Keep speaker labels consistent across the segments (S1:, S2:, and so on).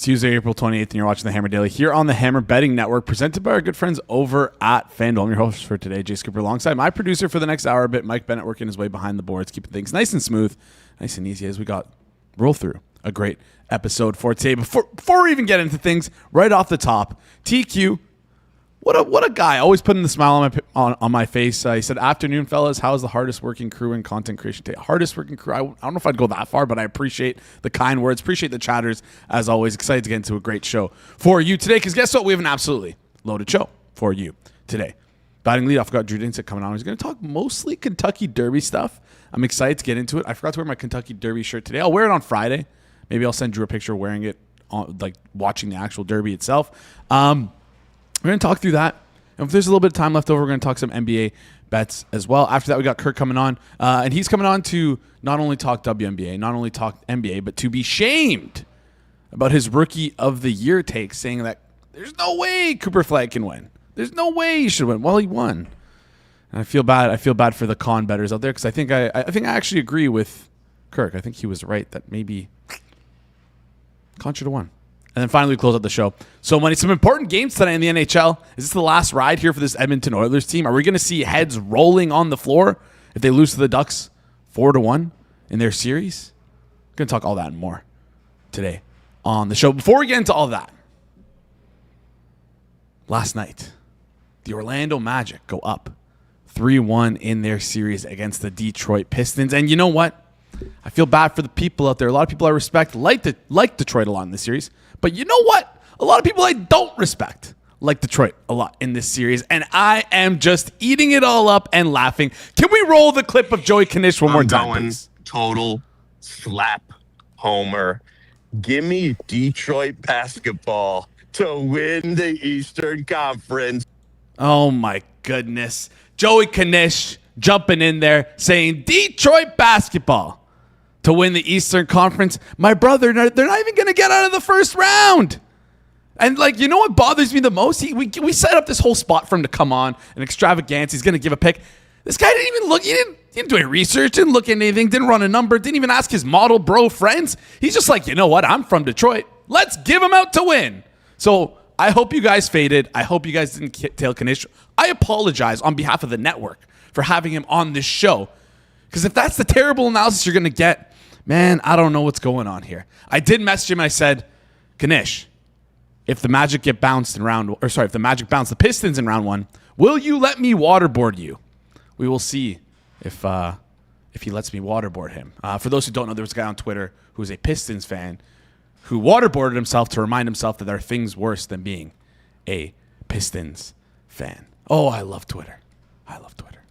S1: It's Tuesday, April 28th, and you're watching the Hammer Daily here on the Hammer Betting Network, presented by our good friends over at FanDuel. I'm your host for today, Jay Scooper, alongside my producer for the next hour a bit, Mike Bennett, working his way behind the boards, keeping things nice and smooth, nice and easy as we roll through a great episode for today. Before we even get into things, right off the top, TQ, what a guy, always putting the smile on my face. He said, "Afternoon, fellas. How is the hardest working crew in content creation today?" Hardest working crew. I don't know if I'd go that far, but I appreciate the kind words. Appreciate the chatters as always. Excited to get into a great show for you today. Because guess what? We have an absolutely loaded show for you today. Batting leadoff, I've got Drew Dinsick coming on. He's going to talk mostly Kentucky Derby stuff. I'm excited to get into it. I forgot to wear my Kentucky Derby shirt today. I'll wear it on Friday. Maybe I'll send Drew a picture wearing it, like watching the actual Derby itself. We're going to talk through that. And if there's a little bit of time left over, we're going to talk some NBA bets as well. After that, we got Kirk coming on. And he's coming on to not only talk WNBA, not only talk NBA, but to be shamed about his Rookie of the Year take, saying that there's no way Cooper Flagg can win. There's no way he should win. Well, he won. And I feel bad. I feel bad for the con bettors out there because I think I actually agree with Kirk. I think he was right that maybe Con should have won. And then finally, we close out the show. So, Money, some important games tonight in the NHL. Is this the last ride here for this Edmonton Oilers team? Are we going to see heads rolling on the floor if they lose to the Ducks 4-1 in their series? We're going to talk all that and more today on the show. Before we get into all that, last night, the Orlando Magic go up 3-1 in their series against the Detroit Pistons. And you know what? I feel bad for the people out there. A lot of people I respect like Detroit a lot in this series. But you know what? A lot of people I don't respect like Detroit a lot in this series. And I am just eating it all up and laughing. Can we roll the clip of Joey Knish one more time, please?
S2: Total slap homer. Give me Detroit basketball to win the Eastern Conference.
S1: Oh, my goodness. Joey Knish jumping in there saying Detroit basketball to win the Eastern Conference. My brother, they're not even going to get out of the first round. And, you know what bothers me the most? We set up this whole spot for him to come on, an extravaganza. He's going to give a pick. This guy didn't even look. He didn't do any research, didn't look at anything, didn't run a number, didn't even ask his model bro friends. He's just like, you know what? I'm from Detroit. Let's give him out to win. So I hope you guys faded. I hope you guys didn't tail Knish. I apologize on behalf of the network for having him on this show. Because if that's the terrible analysis you're going to get, man, I don't know what's going on here. I did message him and I said, Knish, if the Magic get bounced in if the Magic bounce the Pistons in round one, will you let me waterboard you? We will see if he lets me waterboard him. For those who don't know, there was a guy on Twitter who is a Pistons fan who waterboarded himself to remind himself that there are things worse than being a Pistons fan. Oh, I love Twitter. I love Twitter.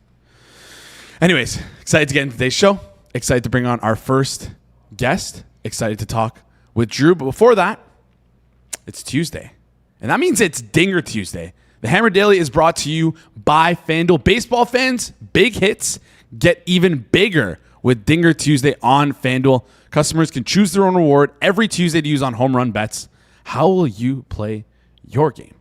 S1: Anyways, excited to get into today's show. Excited to bring on our first guest. Excited to talk with Drew. But before that, it's Tuesday. And that means it's Dinger Tuesday. The Hammer Daily is brought to you by FanDuel. Baseball fans, big hits get even bigger with Dinger Tuesday on FanDuel. Customers can choose their own reward every Tuesday to use on home run bets. How will you play your game?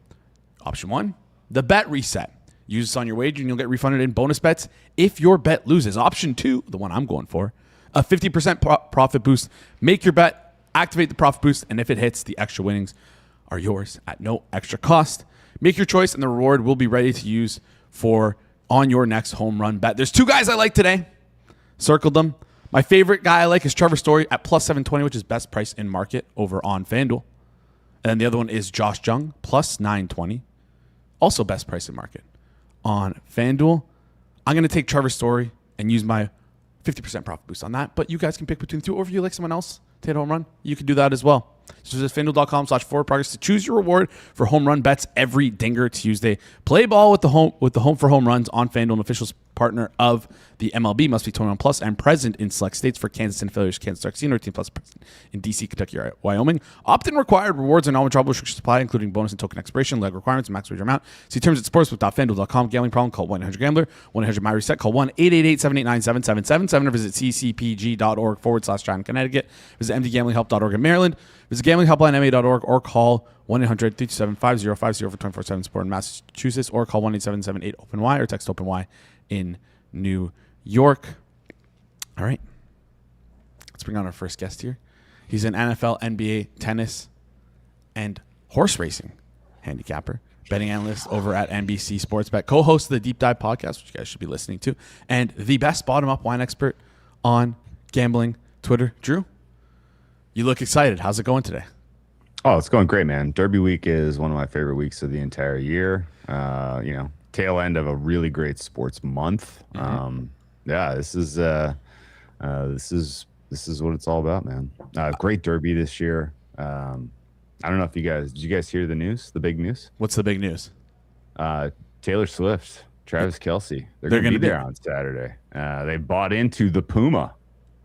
S1: Option 1, the bet reset. Use this on your wager and you'll get refunded in bonus bets if your bet loses. Option 2, the one I'm going for, a 50% profit boost. Make your bet, activate the profit boost, and if it hits, the extra winnings are yours at no extra cost. Make your choice and the reward will be ready to use on your next home run bet. There's 2 guys I like today. Circled them. My favorite guy I like is Trevor Story at plus 720, which is best price in market over on FanDuel. And then the other one is Josh Jung, plus 920, also best price in market on FanDuel. I'm going to take Trevor Story and use my 50% profit boost on that. But you guys can pick between the two. Or if you like someone else to hit a home run, you can do that as well. So visit FanDuel.com/forwardprogress to choose your reward for home run bets every Dinger Tuesday. Play ball with the home for home runs on FanDuel, an official partner of the MLB. Must be 21 plus and present in select states. For Kansas and affiliates, Kansas Casino, 18 plus present in DC, Kentucky, or Wyoming. Opt-in required. Rewards and non-withdrawable restrictions apply, including bonus and token expiration, leg requirements, and max wager amount. See terms at sportsbook.fanduel.com. Gambling problem? Call 1-800-GAMBLER. 1-800-MY-RESET. Call 1-888-789-7777. Or visit ccpg.org/John, Connecticut. Visit mdgamblinghelp.org in Maryland. Visit gamblinghelplinema.org or call 1-800-327-5050 for 24/7 support in Massachusetts, or call 1-877-8-OPEN-Y or text OPEN-Y in New York. All right. Let's bring on our first guest here. He's an NFL, NBA, tennis and horse racing handicapper, betting analyst over at NBC Sports Bet, co-host of the Deep Dive podcast, which you guys should be listening to, and the best bottom-up wine expert on gambling Twitter. Drew, you look excited. How's it going today?
S3: Oh, it's going great, man. Derby week is one of my favorite weeks of the entire year. Tail end of a really great sports month. This is what it's all about, man. Great Derby this year. I don't know if did you guys hear the news, the big news?
S1: What's the big news?
S3: Taylor Swift, Travis Kelce, they're going to be there on Saturday. They bought into the Puma.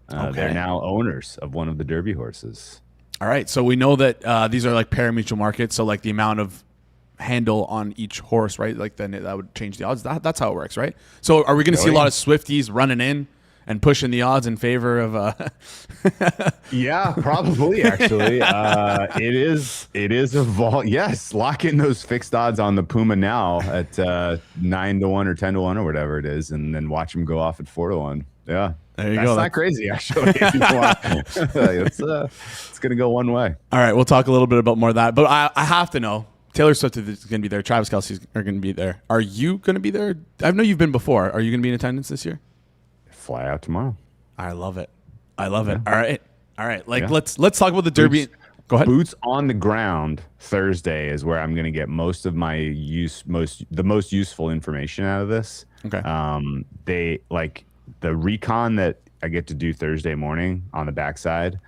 S3: They're now owners of one of the Derby horses.
S1: All right, so we know that these are like pari-mutuel markets, so like the amount of handle on each horse, right? Like then that would change the odds. That's how it works, right? So are we going to see a lot of Swifties running in and pushing the odds in favor of?
S3: Yeah, probably. Actually, it is a vault. Yes, lock in those fixed odds on the Puma now at 9-1 or 10-1 or whatever it is, and then watch them go off at 4-1. Yeah.
S1: There you
S3: That's
S1: go.
S3: Not crazy, actually. If you want. It's going to go one way.
S1: All right, we'll talk a little bit about more of that. But I have to know, Taylor Swift is going to be there. Travis Kelce are going to be there. Are you going to be there? I know you've been before. Are you going to be in attendance this year?
S3: Fly out tomorrow.
S1: I love it. All right. Let's talk about the Derby. Go ahead.
S3: Boots on the ground Thursday is where I'm going to get most of my the most useful information out of this.
S1: Okay.
S3: They like the recon that I get to do Thursday morning on the backside,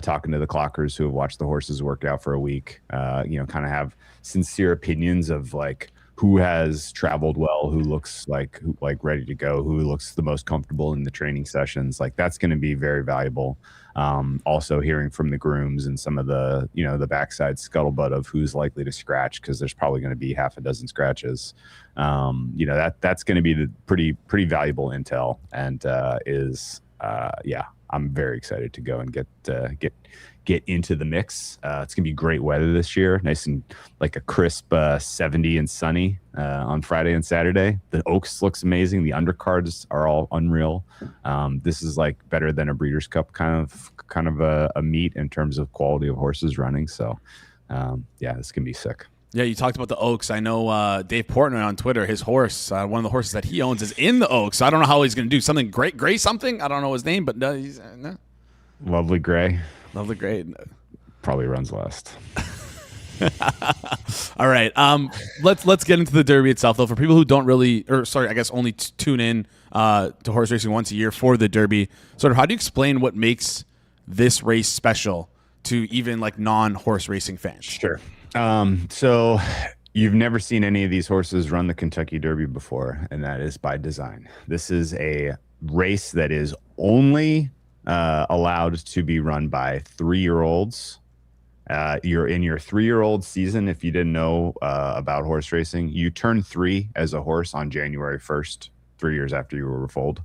S3: talking to the clockers who have watched the horses work out for a week, kind of have sincere opinions of like who has traveled well, who looks like ready to go, who looks the most comfortable in the training sessions. Like that's going to be very valuable. Also hearing from the grooms and some of the, the backside scuttlebutt of who's likely to scratch, because there's probably going to be half a dozen scratches. That's going to be the pretty valuable intel, and I'm very excited to go and get into the mix. It's gonna be great weather this year, nice and like a crisp 70 and sunny on Friday and Saturday. The Oaks looks amazing. The undercards are all unreal. This is like better than a Breeders' Cup kind of a meet in terms of quality of horses running. So this can be sick.
S1: Yeah, you talked about the Oaks. I know Dave Portnoy on Twitter, his horse, one of the horses that he owns is in the Oaks. So I don't know how he's going to do something great. Gray something? I don't know his name, but he's no.
S3: Lovely Gray.
S1: Lovely Gray.
S3: Probably runs last.
S1: All right. Let's get into the Derby itself, though. For people who don't really, only tune in to horse racing once a year for the Derby, sort of how do you explain what makes this race special to even like non-horse racing fans?
S3: Sure. So you've never seen any of these horses run the Kentucky Derby before, and that is by design. This is a race that is only allowed to be run by 3-year-olds. You're in your 3-year-old season. If you didn't know about horse racing, you turn 3 as a horse on January 1st, 3 years after you were foaled.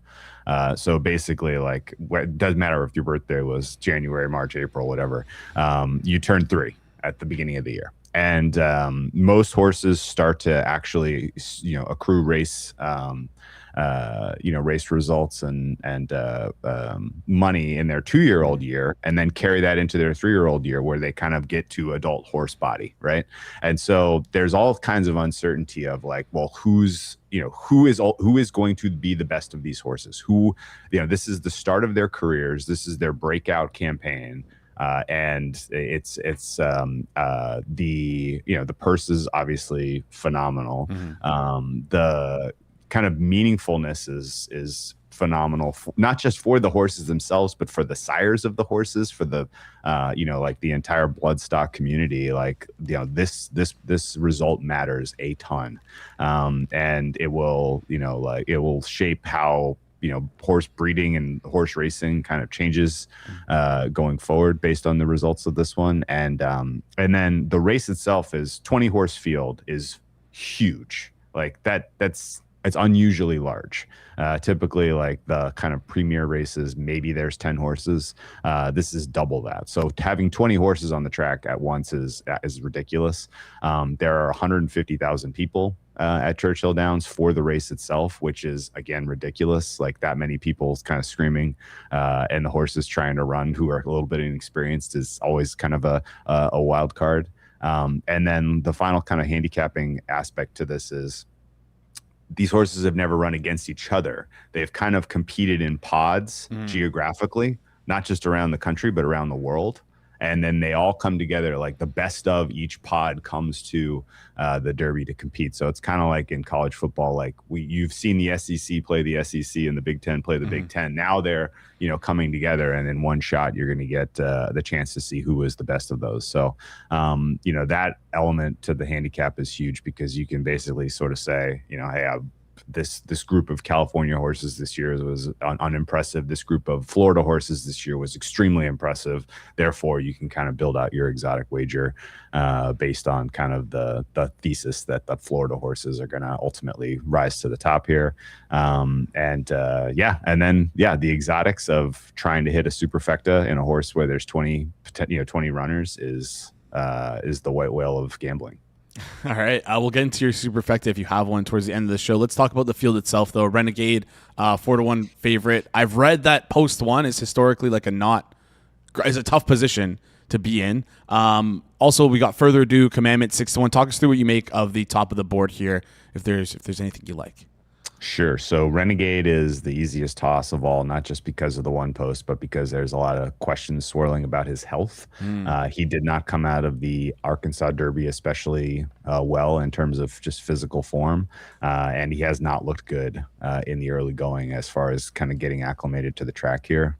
S3: So basically, like, it doesn't matter if your birthday was January, March, April, whatever. You turn 3 at the beginning of the year. And most horses start to actually, accrue race, race results and money in their 2-year-old year, and then carry that into their 3-year-old year, where they kind of get to adult horse body, right? And so there's all kinds of uncertainty of like, well, who is going to be the best of these horses? This is the start of their careers. This is their breakout campaign. And it's the purse is obviously phenomenal. Mm-hmm. The kind of meaningfulness is phenomenal, not just for the horses themselves, but for the sires of the horses, for the like the entire bloodstock community. Like, this result matters a ton, and it will it will shape how horse breeding and horse racing kind of changes going forward based on the results of this one. And then the race itself is 20 horse field is huge. Like it's unusually large. Typically, like the kind of premier races, maybe there's 10 horses. This is double that. So having 20 horses on the track at once is ridiculous. There are 150,000 people at Churchill Downs for the race itself, which is, again, ridiculous. Like, that many people kind of screaming, and the horses trying to run who are a little bit inexperienced is always kind of a wild card. And then the final kind of handicapping aspect to this is these horses have never run against each other. They've kind of competed in pods geographically, not just around the country, but around the world. And then they all come together, like the best of each pod comes to the Derby to compete. So it's kind of like in college football, like you've seen the SEC play the SEC and the Big Ten play the Big Ten. Now they're, coming together, and in one shot, you're going to get the chance to see who is the best of those. So, that element to the handicap is huge because you can basically sort of say, hey, this group of California horses this year was unimpressive. This group of Florida horses this year was extremely impressive. Therefore, you can kind of build out your exotic wager based on kind of the thesis that the Florida horses are going to ultimately rise to the top here. And then the exotics of trying to hit a superfecta in a horse where there's 20 runners is the white whale of gambling.
S1: All right, we'll get into your superfecta if you have one towards the end of the show. Let's talk about the field itself, though. Renegade, 4-1 favorite. I've read that post one is historically is a tough position to be in. Also, we got Further Ado, Commandment 6-1. Talk us through what you make of the top of the board here. If there's anything you like.
S3: Sure. So Renegade is the easiest toss of all, not just because of the one post, but because there's a lot of questions swirling about his health. He did not come out of the Arkansas Derby especially well in terms of just physical form, and he has not looked good in the early going as far as kind of getting acclimated to the track here.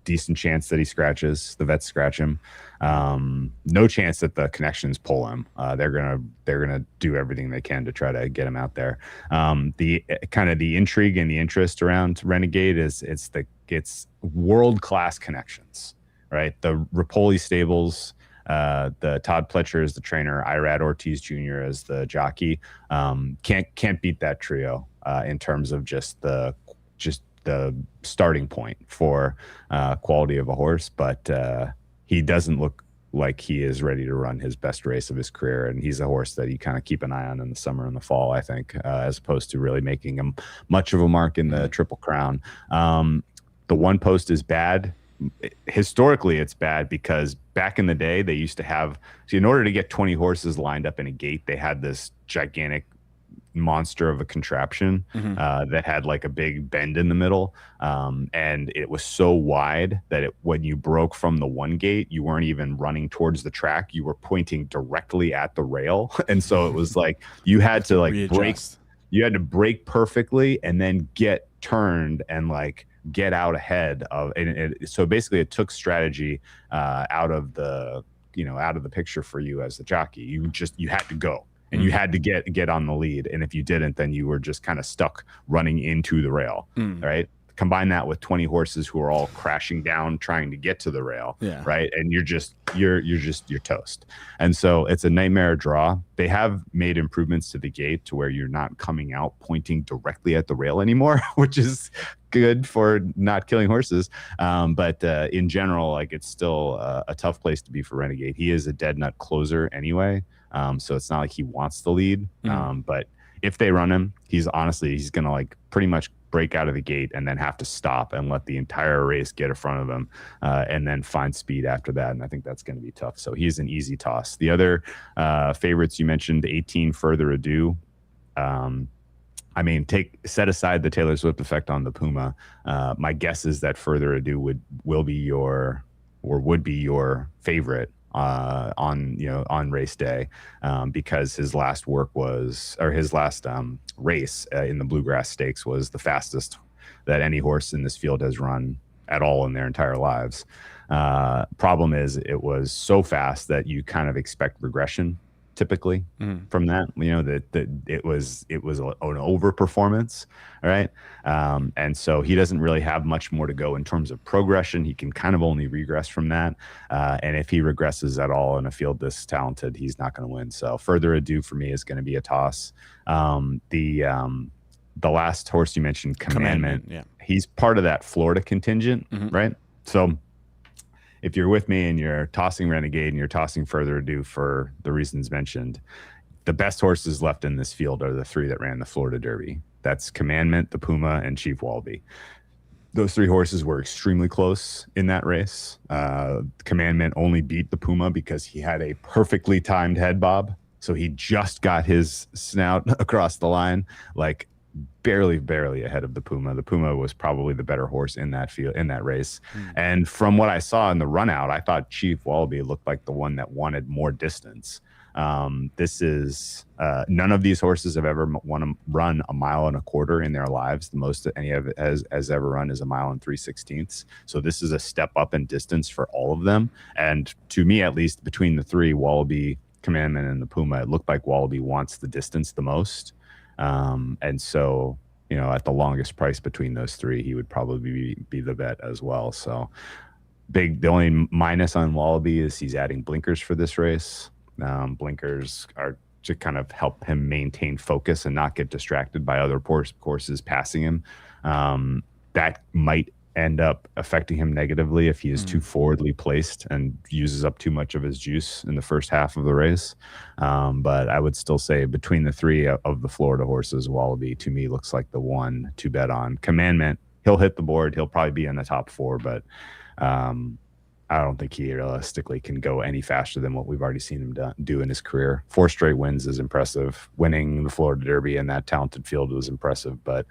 S3: Decent chance that he scratches. The vets scratch him. No chance that the connections pull him. They're gonna do everything they can to try to get him out there. The kind of the intrigue and the interest around Renegade is it's world-class connections, right? The Rapoli stables, the Todd Pletcher is the trainer, Irad Ortiz Jr. as the jockey. Can't beat that trio in terms of just the starting point for quality of a horse, but he doesn't look like he is ready to run his best race of his career. And he's a horse that you kind of keep an eye on in the summer and the fall, I think, as opposed to really making him much of a mark in the Triple Crown. The one post is bad. Historically, it's bad because back in the day, they used to have, in order to get 20 horses lined up in a gate, they had this gigantic monster of a contraption that had like a big bend in the middle, and it was so wide that when you broke from the one gate, you weren't even running towards the track, you were pointing directly at the rail. And so it was like you had to brake perfectly and then get turned and get out ahead of so basically it took strategy out of the picture for you as the jockey. You had to go. And you had to get on the lead. And if you didn't, then you were just kind of stuck running into the rail, right? Combine that with 20 horses who are all crashing down trying to get to the rail, right? And you're toast. And so it's a nightmare draw. They have made improvements to the gate to where you're not coming out pointing directly at the rail anymore, which is good for not killing horses. But in general, it's still a tough place to be for Renegade. He is a dead nut closer anyway. So it's not like he wants the lead. But if they run him, he's going to pretty much break out of the gate and then have to stop and let the entire race get in front of him and then find speed after that. And I think that's going to be tough. So he's an easy toss. The other favorites you mentioned, 18 Further Ado. Set aside the Taylor Swift effect on the Puma. My guess is that Further Ado would be your favorite on race day, because his last race in the Bluegrass Stakes was the fastest that any horse in this field has run at all in their entire lives. Problem is it was so fast that you kind of expect regression typically from that, that it was an over performance. All right. And so he doesn't really have much more to go in terms of progression. He can kind of only regress from that. And if he regresses at all in a field this talented, he's not going to win. So Further Ado for me is going to be a toss. The last horse you mentioned, Commandment. He's part of that Florida contingent, right? So if you're with me and you're tossing Renegade and you're tossing Further Ado for the reasons mentioned, the best horses left in this field are the three that ran the Florida Derby. That's Commandment, the Puma, and Chief Wallaby. Those three horses were extremely close in that race. Commandment only beat the Puma because he had a perfectly timed head bob. So he just got his snout across the line, like barely ahead of the Puma. The Puma was probably the better horse in that field, in that race. And from what I saw in the run out, I thought Chief Wallaby looked like the one that wanted more distance. This is none of these horses have ever run a mile and a quarter in their lives. The most that any of it has ever run is a mile and 3/16. So this is a step up in distance for all of them. And to me, at least, between the three, Wallaby, Commandment, and the Puma, it looked like Wallaby wants the distance the most. And so, at the longest price between those three, he would probably be the bet as well. So the only minus on Wallaby is he's adding blinkers for this race. Blinkers are to kind of help him maintain focus and not get distracted by other courses passing him. That might end up affecting him negatively if he is too forwardly placed and uses up too much of his juice in the first half of the race. But I would still say between the three of the Florida horses, Wallaby to me looks like the one to bet on. Commandment, he'll hit the board. He'll probably be in the top four, but I don't think he realistically can go any faster than what we've already seen him do in his career. 4 straight wins is impressive. Winning the Florida Derby in that talented field was impressive, but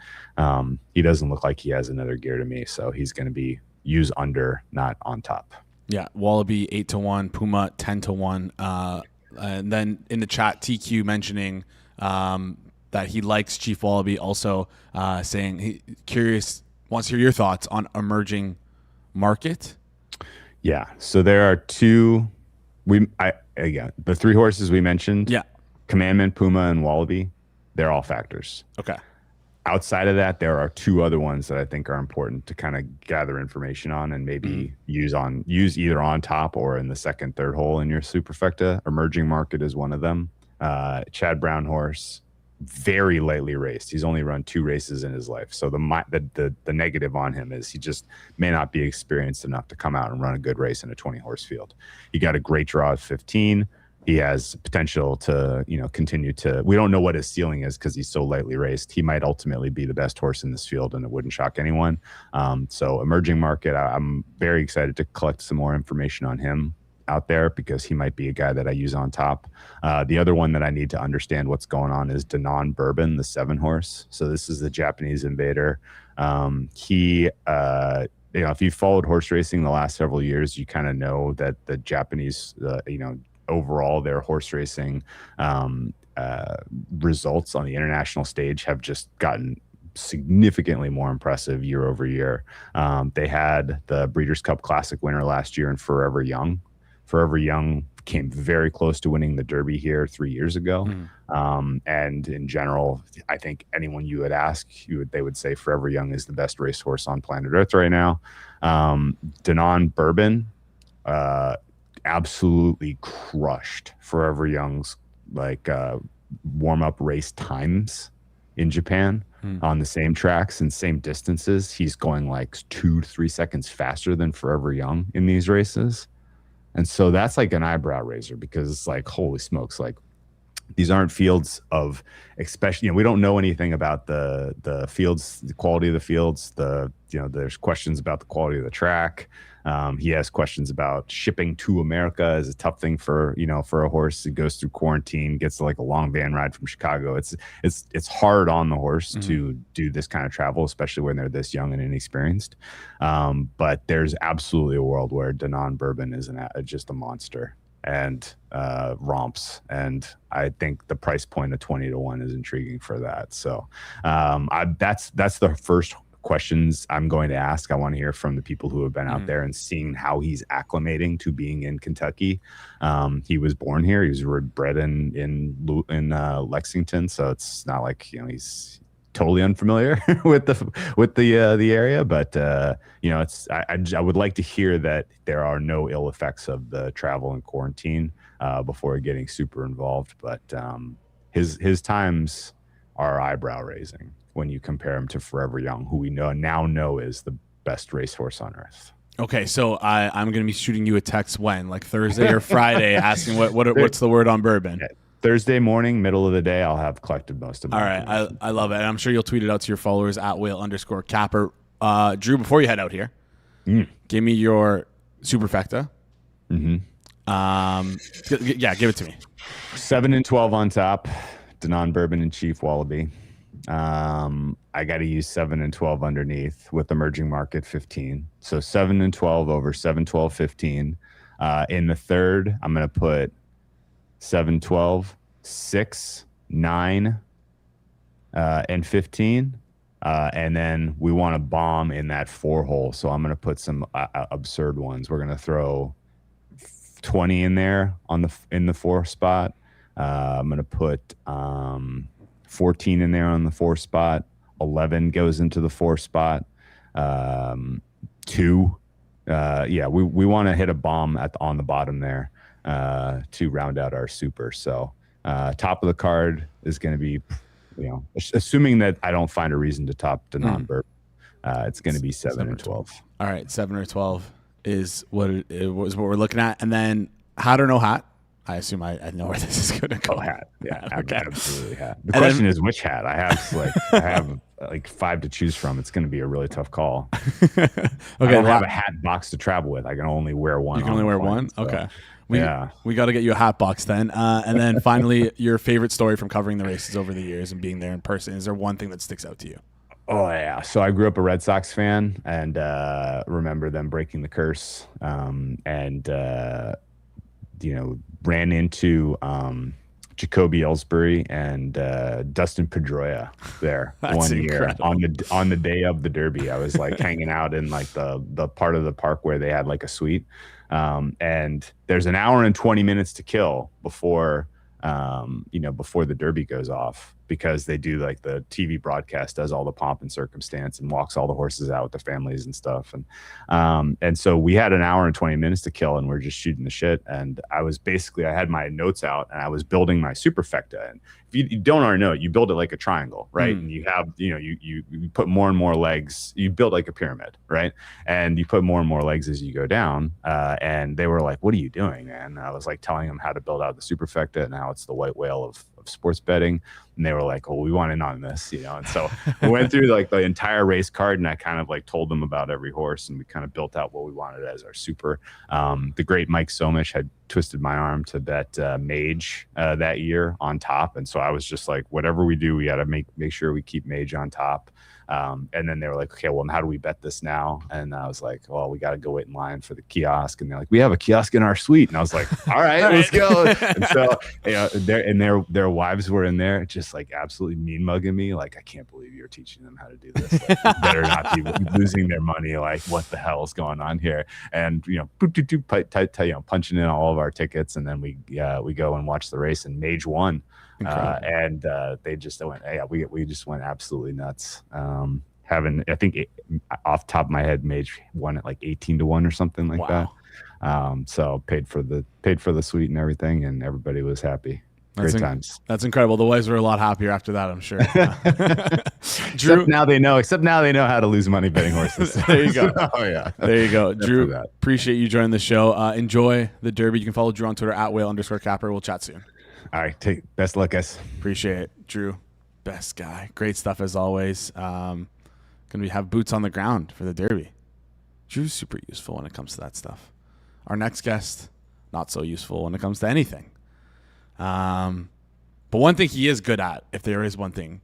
S3: he doesn't look like he has another gear to me. So he's going to be use under, not on top.
S1: Yeah, Wallaby 8-1, Puma 10-1. And then in the chat, TQ mentioning that he likes Chief Wallaby, also saying he wants to hear your thoughts on emerging market.
S3: Yeah, so there are two. The three horses we mentioned.
S1: Yeah,
S3: Commandment, Puma, and Wallaby. They're all factors.
S1: Okay.
S3: Outside of that, there are two other ones that I think are important to kind of gather information on and maybe use either on top or in the second, third hole in your superfecta. Emerging market is one of them. Chad Brown horse, very lightly raced. He's only run 2 races in his life. So the negative on him is he just may not be experienced enough to come out and run a good race in a 20-horse field. He got a great draw at 15. He has potential to, continue to. We don't know what his ceiling is because he's so lightly raced. He might ultimately be the best horse in this field, and it wouldn't shock anyone. So emerging market, I'm very excited to collect some more information on him out there because he might be a guy that I use on top. The other one that I need to understand what's going on is Danon Bourbon, the 7-horse. So this is the Japanese invader. If you followed horse racing the last several years, you kind of know that the Japanese, overall their horse racing results on the international stage have just gotten significantly more impressive year over year. They had the Breeders' Cup Classic winner last year in Forever Young. Forever Young came very close to winning the Derby here 3 years ago. And in general, I think anyone you would ask, they would say Forever Young is the best racehorse on planet Earth right now. Danon Bourbon absolutely crushed Forever Young's warm-up race times in Japan on the same tracks and same distances. He's going like 2-3 seconds faster than Forever Young in these races. And so that's like an eyebrow raiser because it's like, holy smokes, like these aren't fields of, especially, we don't know anything about the fields, the quality of the fields. There's questions about the quality of the track. He has questions about shipping to America is a tough thing for a horse. He goes through quarantine, gets like a long van ride from Chicago. It's hard on the horse to do this kind of travel, especially when they're this young and inexperienced. But there's absolutely a world where Danon Bourbon is just a monster and romps. And I think the price point of 20-1 is intriguing for that. So that's the first questions I'm going to ask. I want to hear from the people who have been out there and seeing how he's acclimating to being in Kentucky. He was born here. He was bred in Lexington, so it's not like he's totally unfamiliar with the area. But I would like to hear that there are no ill effects of the travel and quarantine before getting super involved. But his times are eyebrow raising when you compare him to Forever Young, who we now know is the best racehorse on earth.
S1: Okay, so I'm going to be shooting you a text when, like Thursday or Friday, asking what's the word on Bourbon.
S3: Yeah. Thursday morning, middle of the day, I'll have collected most of them.
S1: All right, I love it. And I'm sure you'll tweet it out to your followers at @whale_capper. Drew, before you head out here, give me your superfecta.
S3: Mm-hmm.
S1: Yeah, give it to me.
S3: 7-12 on top, Denon Bourbon and Chief Wallaby. I got to use 7-12 underneath with emerging market 15. So 7-12 over 7-12, 15. In the third, I'm going to put 7-12, 6, 9, and 15. And then we want to bomb in that 4 hole. So I'm going to put some absurd ones. We're going to throw 20 in there in the 4 spot. I'm going to put 14 in there on the 4 spot. 11 goes into the 4 spot. 2. We want to hit a bomb on the bottom there to round out our super. So top of the card is going to be, assuming that I don't find a reason to top Denon Bourbon, it's going to be 7 and 12.
S1: All right, 7 or 12 is what we're looking at. And then hat or no hat? I assume I know where this is going to go.
S3: Oh, hat. Yeah,
S1: okay.
S3: Absolutely hat. The question is which hat. I have 5 to choose from. It's going to be a really tough call. Okay, I don't have a hat box to travel with. I can only wear one.
S1: You can only wear one? So. Okay. We got to get you a hat box then. And then finally, your favorite story from covering the races over the years and being there in person. Is there one thing that sticks out to you?
S3: Oh, yeah. So I grew up a Red Sox fan and remember them breaking the curse ran into Jacoby Ellsbury and Dustin Pedroia there one year on the day of the Derby. I was hanging out in the part of the park where they had a suite. And there's an hour and 20 minutes to kill before the Derby goes off, because they do the TV broadcast does all the pomp and circumstance and walks all the horses out with the families and stuff. And so we had an hour and 20 minutes to kill and we're just shooting the shit. And I had my notes out and I was building my superfecta. And if you don't already know it, you build it like a triangle, right? And you have, you put more and more legs, you build like a pyramid, right? And you put more and more legs as you go down. And they were like, what are you doing, man? And I was telling them how to build out the superfecta and how it's the white whale of sports betting. And they were like, well, we want in on this, And so we went through the entire race card and I kind of told them about every horse and we kind of built out what we wanted as our super. The great Mike Somish had twisted my arm to bet Mage that year on top. And so I was just whatever we do, we got to make sure we keep Mage on top. And then they were like, okay, well, how do we bet this now? And I was like, well, we got to go wait in line for the kiosk. And they're like, we have a kiosk in our suite. And I was like, all right, let's go. And so their wives were in there just absolutely mean mugging me. I can't believe you're teaching them how to do this. You better not be losing their money. What the hell is going on here? And, punching in all of our tickets. And then we go and watch the race and Mage won. And they just went, we just went absolutely nuts. I think off the top of my head, Mage won at 18-1 or something like that. So paid for the suite and everything, and everybody was happy. Great times. That's
S1: incredible. The wives were a lot happier after that, I'm sure.
S3: Drew, except now they know how to lose money betting horses.
S1: There you go.
S3: Oh yeah.
S1: There you go. Drew, appreciate you joining the show. Enjoy the Derby. You can follow Drew on Twitter @whale_capper. We'll chat soon.
S3: All right. Best luck, guys.
S1: Appreciate it. Drew, best guy. Great stuff as always. Going to have boots on the ground for the Derby. Drew's super useful when it comes to that stuff. Our next guest, not so useful when it comes to anything. But one thing he is good at, if there is one thing,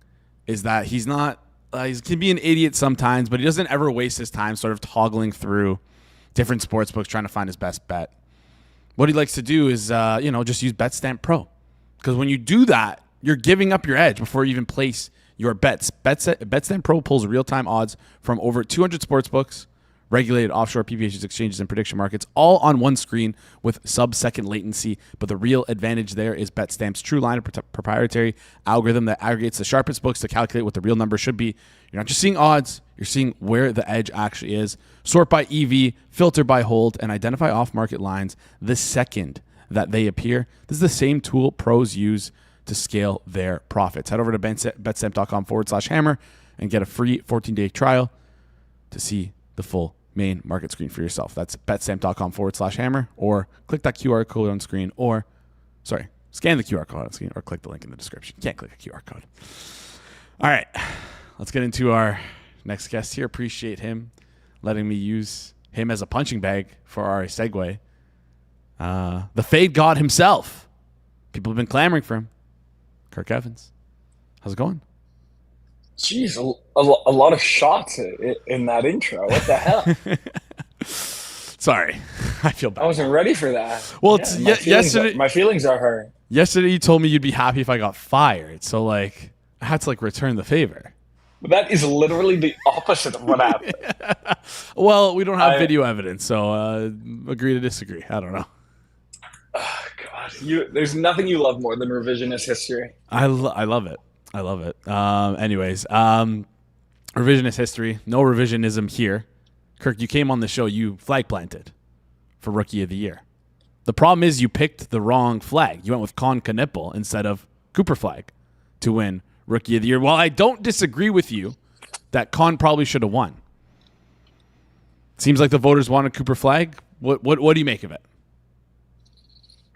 S1: is that he's not, he can be an idiot sometimes, but he doesn't ever waste his time sort of toggling through different sports books trying to find his best bet. What he likes to do is, just use BetStamp Pro. Because when you do that, you're giving up your edge before you even place your bets. BetStamp Pro pulls real-time odds from over 200 sports books, regulated offshore PPHs, exchanges, and prediction markets, all on one screen with sub-second latency. But the real advantage there is BetStamp's true line of proprietary algorithm that aggregates the sharpest books to calculate what the real number should be. You're not just seeing odds, you're seeing where the edge actually is. Sort by EV, filter by hold, and identify off-market lines the second that they appear. This is the same tool pros use to scale their profits. Head over to betstamp.com/hammer and get a free 14-day trial to see the full main market screen for yourself. That's betstamp.com/hammer, or click that QR code on screen, scan the QR code on screen, or click the link in the description. You can't click a QR code. All right, let's get into our next guest here. Appreciate him letting me use him as a punching bag for our segue. The fade god himself. People have been clamoring for him. Kirk Evans. How's it going?
S4: Jeez, a lot of shots in that intro. What the hell?
S1: Sorry. I feel bad.
S4: I wasn't ready for that.
S1: Well,
S4: yesterday my feelings are hurt.
S1: Yesterday you told me you'd be happy if I got fired. So, I had to, return the favor.
S4: That is literally the opposite of what happened.
S1: Well, we don't have video evidence, so agree to disagree. I don't know.
S4: Oh, God. There's nothing you love more than revisionist history.
S1: I love it. I love it. Anyways, revisionist history. No revisionism here. Kirk, you came on the show. You flag planted for Rookie of the Year. The problem is you picked the wrong flag. You went with Con Knipple instead of Cooper Flagg to win Rookie of the Year. While I don't disagree with you that Con probably should have won. Seems like the voters wanted Cooper Flagg. What do you make of it?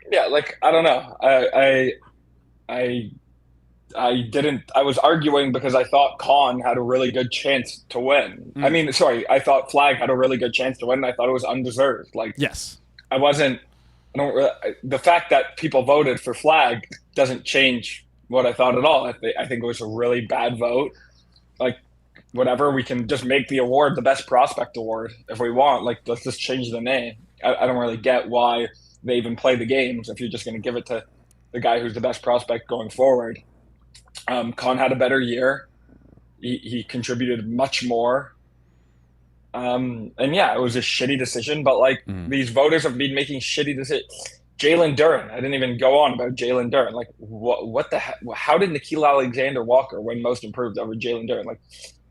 S4: Yeah, I don't know. I was arguing because I thought Con had a really good chance to win. I thought Flagg had a really good chance to win. And I thought it was undeserved.
S1: Yes.
S4: The fact that people voted for Flagg doesn't change what I thought at all. I think it was a really bad vote. Whatever, we can just make the award the best prospect award if we want. Let's just change the name. I don't really get why they even play the games if you're just going to give it to the guy who's the best prospect going forward. Con had a better year. He contributed much more. It was a shitty decision, but these voters have been making shitty decisions. Jalen Duren. I didn't even go on about Jalen Duren. What the heck? How did Nikhil Alexander-Walker win most improved over Jalen Duren?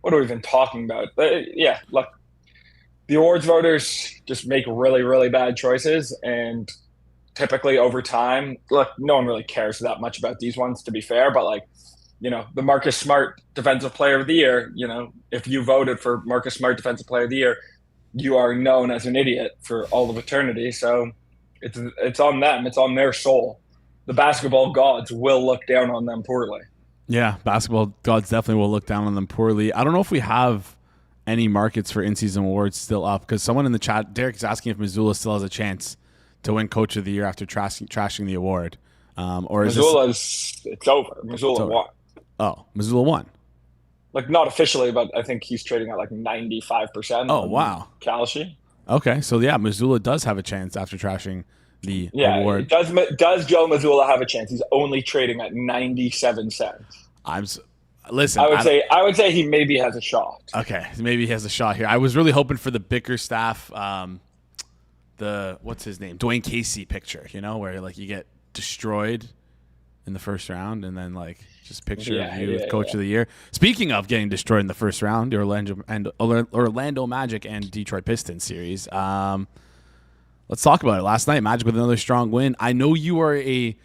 S4: What are we even talking about? Look, the awards voters just make really, really bad choices, and typically over time, look, no one really cares that much about these ones, to be fair, but the Marcus Smart Defensive Player of the Year, if you voted for Marcus Smart Defensive Player of the Year, you are known as an idiot for all of eternity. So it's on them. It's on their soul. The basketball gods will look down on them poorly.
S1: Yeah, basketball gods definitely will look down on them poorly. I don't know if we have any markets for in-season awards still up, because someone in the chat, Derek, is asking if Missoula still has a chance to win Coach of the Year after trashing the award. Or is
S4: it's over. Missoula won.
S1: Oh, Missoula won.
S4: Not officially, but I think he's trading at 95%.
S1: Oh, wow.
S4: Kalshi.
S1: Okay, so yeah, Missoula does have a chance after trashing the award.
S4: Does Joe Missoula have a chance? He's only trading at 97 cents.
S1: Listen.
S4: I would say he maybe has a shot.
S1: Okay, maybe he has a shot here. I was really hoping for the Bickerstaff, what's his name, Dwayne Casey picture. Where you get destroyed in the first round, and then just picture of you with Coach of the Year. Speaking of getting destroyed in the first round, the Orlando Magic and Detroit Pistons series. Let's talk about it. Last night, Magic with another strong win. I know you are a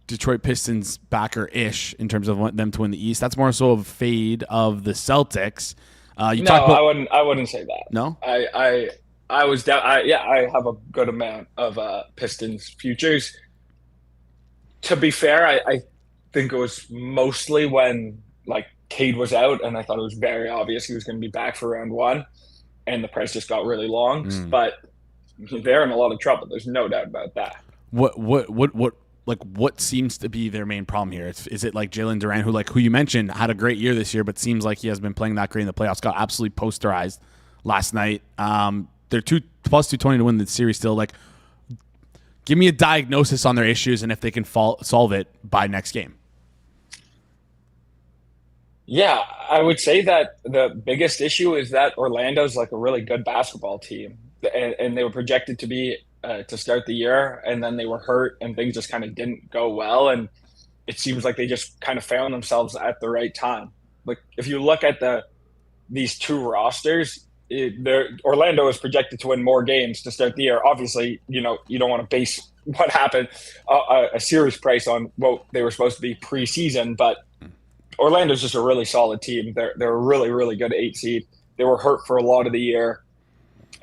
S1: Detroit Pistons backer-ish in terms of them to win the East. That's more so of a fade of the Celtics.
S4: I wouldn't say that.
S1: No?
S4: I have a good amount of Pistons futures. To be fair, I think it was mostly when Cade was out, and I thought it was very obvious he was going to be back for round one, and the price just got really long. But they're in a lot of trouble. There's no doubt about that.
S1: What seems to be their main problem here? Is it Jalen Duren, who you mentioned had a great year this year, but seems like he has been playing that great in the playoffs, got absolutely posterized last night. They're plus 220 to win the series still. Give me a diagnosis on their issues and if they can solve it by next game.
S4: Yeah, I would say that the biggest issue is that Orlando's a really good basketball team, and they were projected to be to start the year, and then they were hurt, and things just kind of didn't go well, and it seems like they just kind of found themselves at the right time. If you look at these two rosters, Orlando is projected to win more games to start the year. Obviously, you don't want to base what happened a series price on what they were supposed to be preseason, but Orlando's just a really solid team. They're a really, really good 8 seed. They were hurt for a lot of the year.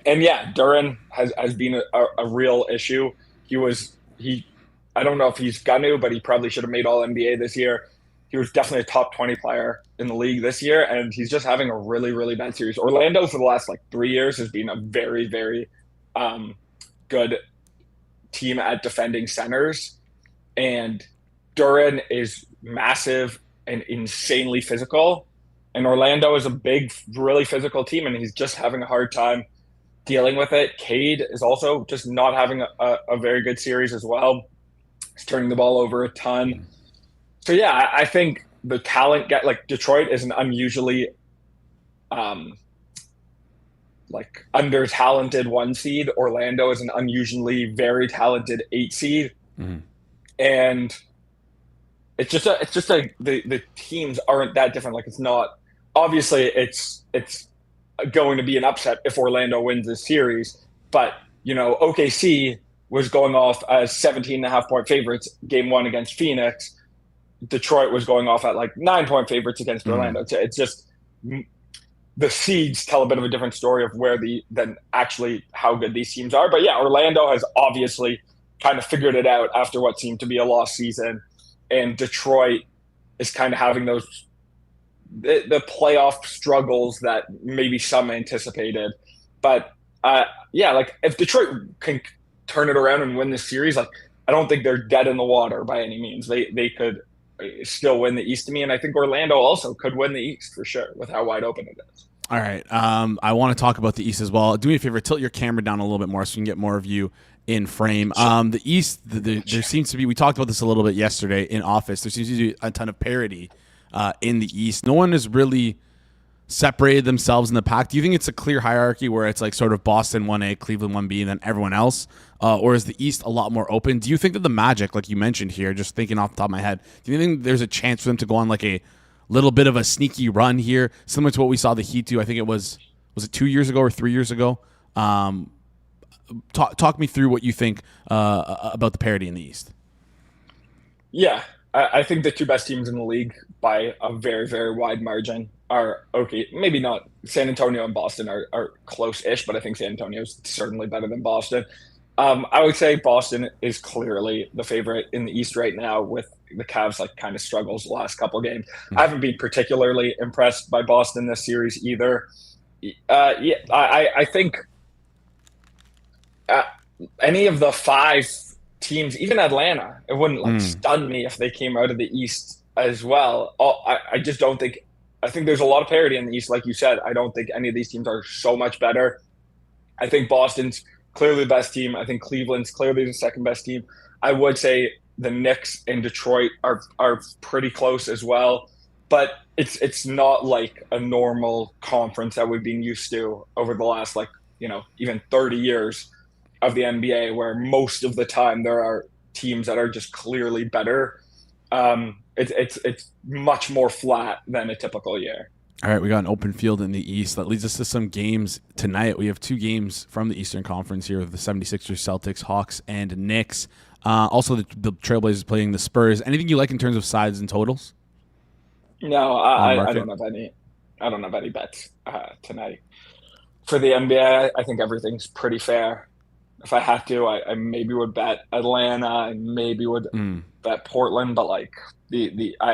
S4: And yeah, Duren has been a real issue. I don't know if he's going to, but he probably should have made All NBA this year. he was definitely a top 20 player in the league this year, and he's just having a really, really bad series. Orlando for the last 3 years has been a very, very good team at defending centers, and Duran is massive and insanely physical, and Orlando is a big, really physical team, and he's just having a hard time dealing with it. Cade is also just not having a very good series as well. He's turning the ball over a ton. So yeah, I think the talent Detroit is an unusually under talented 1 seed. Orlando is an unusually very talented 8 seed. And it's just the teams aren't that different. It's not, obviously it's going to be an upset if Orlando wins this series, but OKC was going off as 17.5-point favorites game 1 against Phoenix. Detroit was going off at 9-point favorites against Orlando. It's just the seeds tell a bit of a different story of than actually how good these teams are. But yeah, Orlando has obviously kind of figured it out after what seemed to be a lost season, and Detroit is kind of having the playoff struggles that maybe some anticipated. But if Detroit can turn it around and win this series, I don't think they're dead in the water by any means. They could still win the East to me, and I think Orlando also could win the East for sure with how wide open it is.
S1: All right. I want to talk about the East as well. Do me a favor, tilt your camera down a little bit more so we can get more of you in frame. The East, there seems to be, we talked about this a little bit yesterday in office, there seems to be a ton of parity in the East. No one has really separated themselves in the pack. Do you think it's a clear hierarchy where it's sort of Boston 1A, Cleveland 1B, and then everyone else? Or is the East a lot more open? Do you think that the Magic, like you mentioned here, just thinking off the top of my head, do you think there's a chance for them to go on a little bit of a sneaky run here, similar to what we saw the Heat do? I think it was it 2 years ago or 3 years ago? Talk me through what you think about the parity in the East.
S4: Yeah, I think the 2 best teams in the league by a very, very wide margin are okay. Maybe not. San Antonio and Boston are close-ish, but I think San Antonio is certainly better than Boston. I would say Boston is clearly the favorite in the East right now, with the Cavs kind of struggles the last couple of games. I haven't been particularly impressed by Boston this series either. I think any of the 5 teams, even Atlanta, it wouldn't stun me if they came out of the East as well. I just don't think. I think there's a lot of parity in the East, like you said. I don't think any of these teams are so much better. I think Boston's clearly the best team. I think Cleveland's clearly the second best team. I would say the Knicks and Detroit are pretty close as well, but it's not like a normal conference that we've been used to over the last even 30 years of the NBA, where most of the time there are teams that are just clearly better. It's much more flat than a typical year.
S1: All right, we got an open field in the East. That leads us to some games tonight. We have 2 games from the Eastern Conference here with the 76ers, Celtics, Hawks, and Knicks. Also, the Trailblazers playing the Spurs. Anything you like in terms of sides and totals?
S4: No, I don't have any. I don't have any bets tonight. For the NBA, I think everything's pretty fair. If I had to, I maybe would bet Atlanta and maybe would bet Portland, but I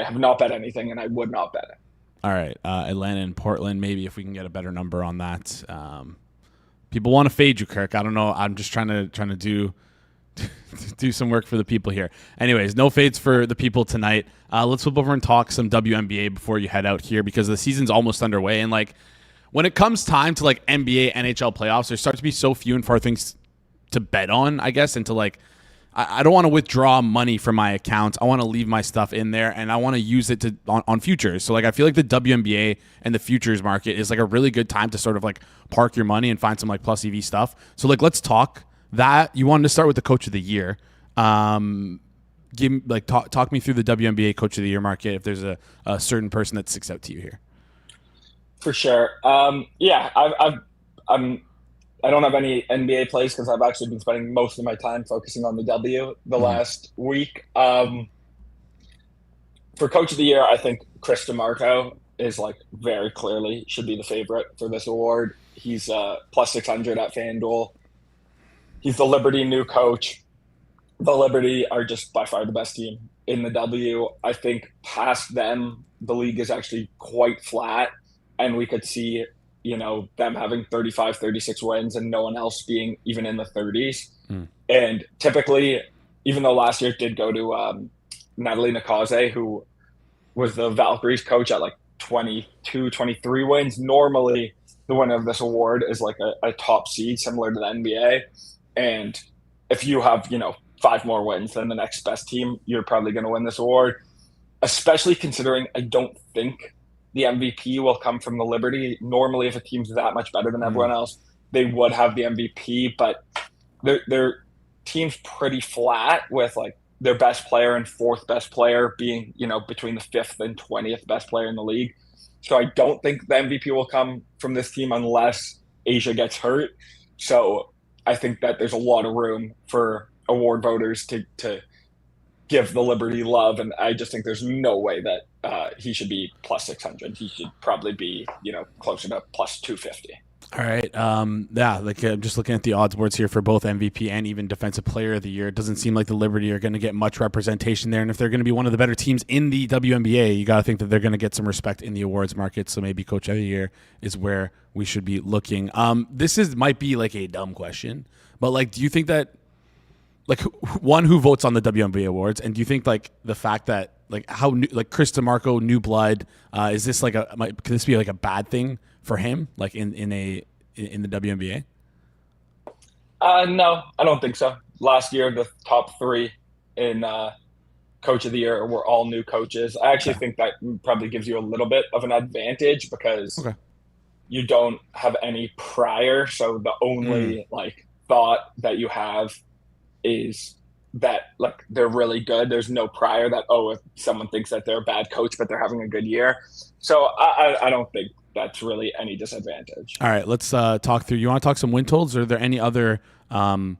S4: have not bet anything, and I would not bet it.
S1: All right, Atlanta and Portland, maybe if we can get a better number on that. People want to fade you, Kirk. I don't know. I'm just trying to do some work for the people here. Anyways, no fades for the people tonight. Let's flip over and talk some WNBA before you head out here, because the season's almost underway. And when it comes time to NBA, NHL playoffs, there start to be so few and far things to bet on, I guess, and to I don't want to withdraw money from my account. I want to leave my stuff in there, and I want to use it on futures. So I feel like the WNBA and the futures market is a really good time to sort of park your money and find some plus EV stuff. So let's talk that. You wanted to start with the Coach of the Year. Talk me through the WNBA Coach of the Year market, if there's a certain person that sticks out to you here.
S4: For sure. I don't have any NBA plays because I've actually been spending most of my time focusing on the W the last week. For Coach of the Year, I think Chris DeMarco is very clearly should be the favorite for this award. He's plus 600 at FanDuel. He's the Liberty new coach. The Liberty are just by far the best team in the W. I think past them, the league is actually quite flat, and we could see, them having 35, 36 wins and no one else being even in the 30s. And typically, even though last year it did go to Natalie Nakaze, who was the Valkyries coach at like 22, 23 wins, normally the winner of this award is like a top seed similar to the NBA. And if you have, 5 more wins than the next best team, you're probably going to win this award, especially considering I don't think the MVP will come from the Liberty. Normally, if a team's that much better than everyone else, they would have the MVP, but their team's pretty flat with like their best player and 4th best player being, between the 5th and 20th best player in the league. So I don't think the MVP will come from this team unless Asia gets hurt. So I think that there's a lot of room for award voters to give the Liberty love, and I just think there's no way that he should be plus 600. He should probably be, closer to plus 250.
S1: All right. I'm just looking at the odds boards here for both MVP and even Defensive Player of the Year. It doesn't seem like the Liberty are going to get much representation there, and if they're going to be one of the better teams in the WNBA, you got to think that they're going to get some respect in the awards market. So maybe Coach of the Year is where we should be looking. This might be like a dumb question, but like, do you think that who votes on the WNBA awards, and do you think like the fact that like how new, like Chris DeMarco, new blood, is this like could this be like a bad thing for him, like in the WNBA?
S4: No, I don't think so. Last year, the top 3 in Coach of the Year were all new coaches. I actually think that probably gives you a little bit of an advantage because you don't have any prior. So the only like thought that you have is that like they're really good. There's no prior that, if someone thinks that they're a bad coach but they're having a good year. So I don't think that's really any disadvantage.
S1: All right, let's talk through. You want to talk some win totals? Or are there any other MVP,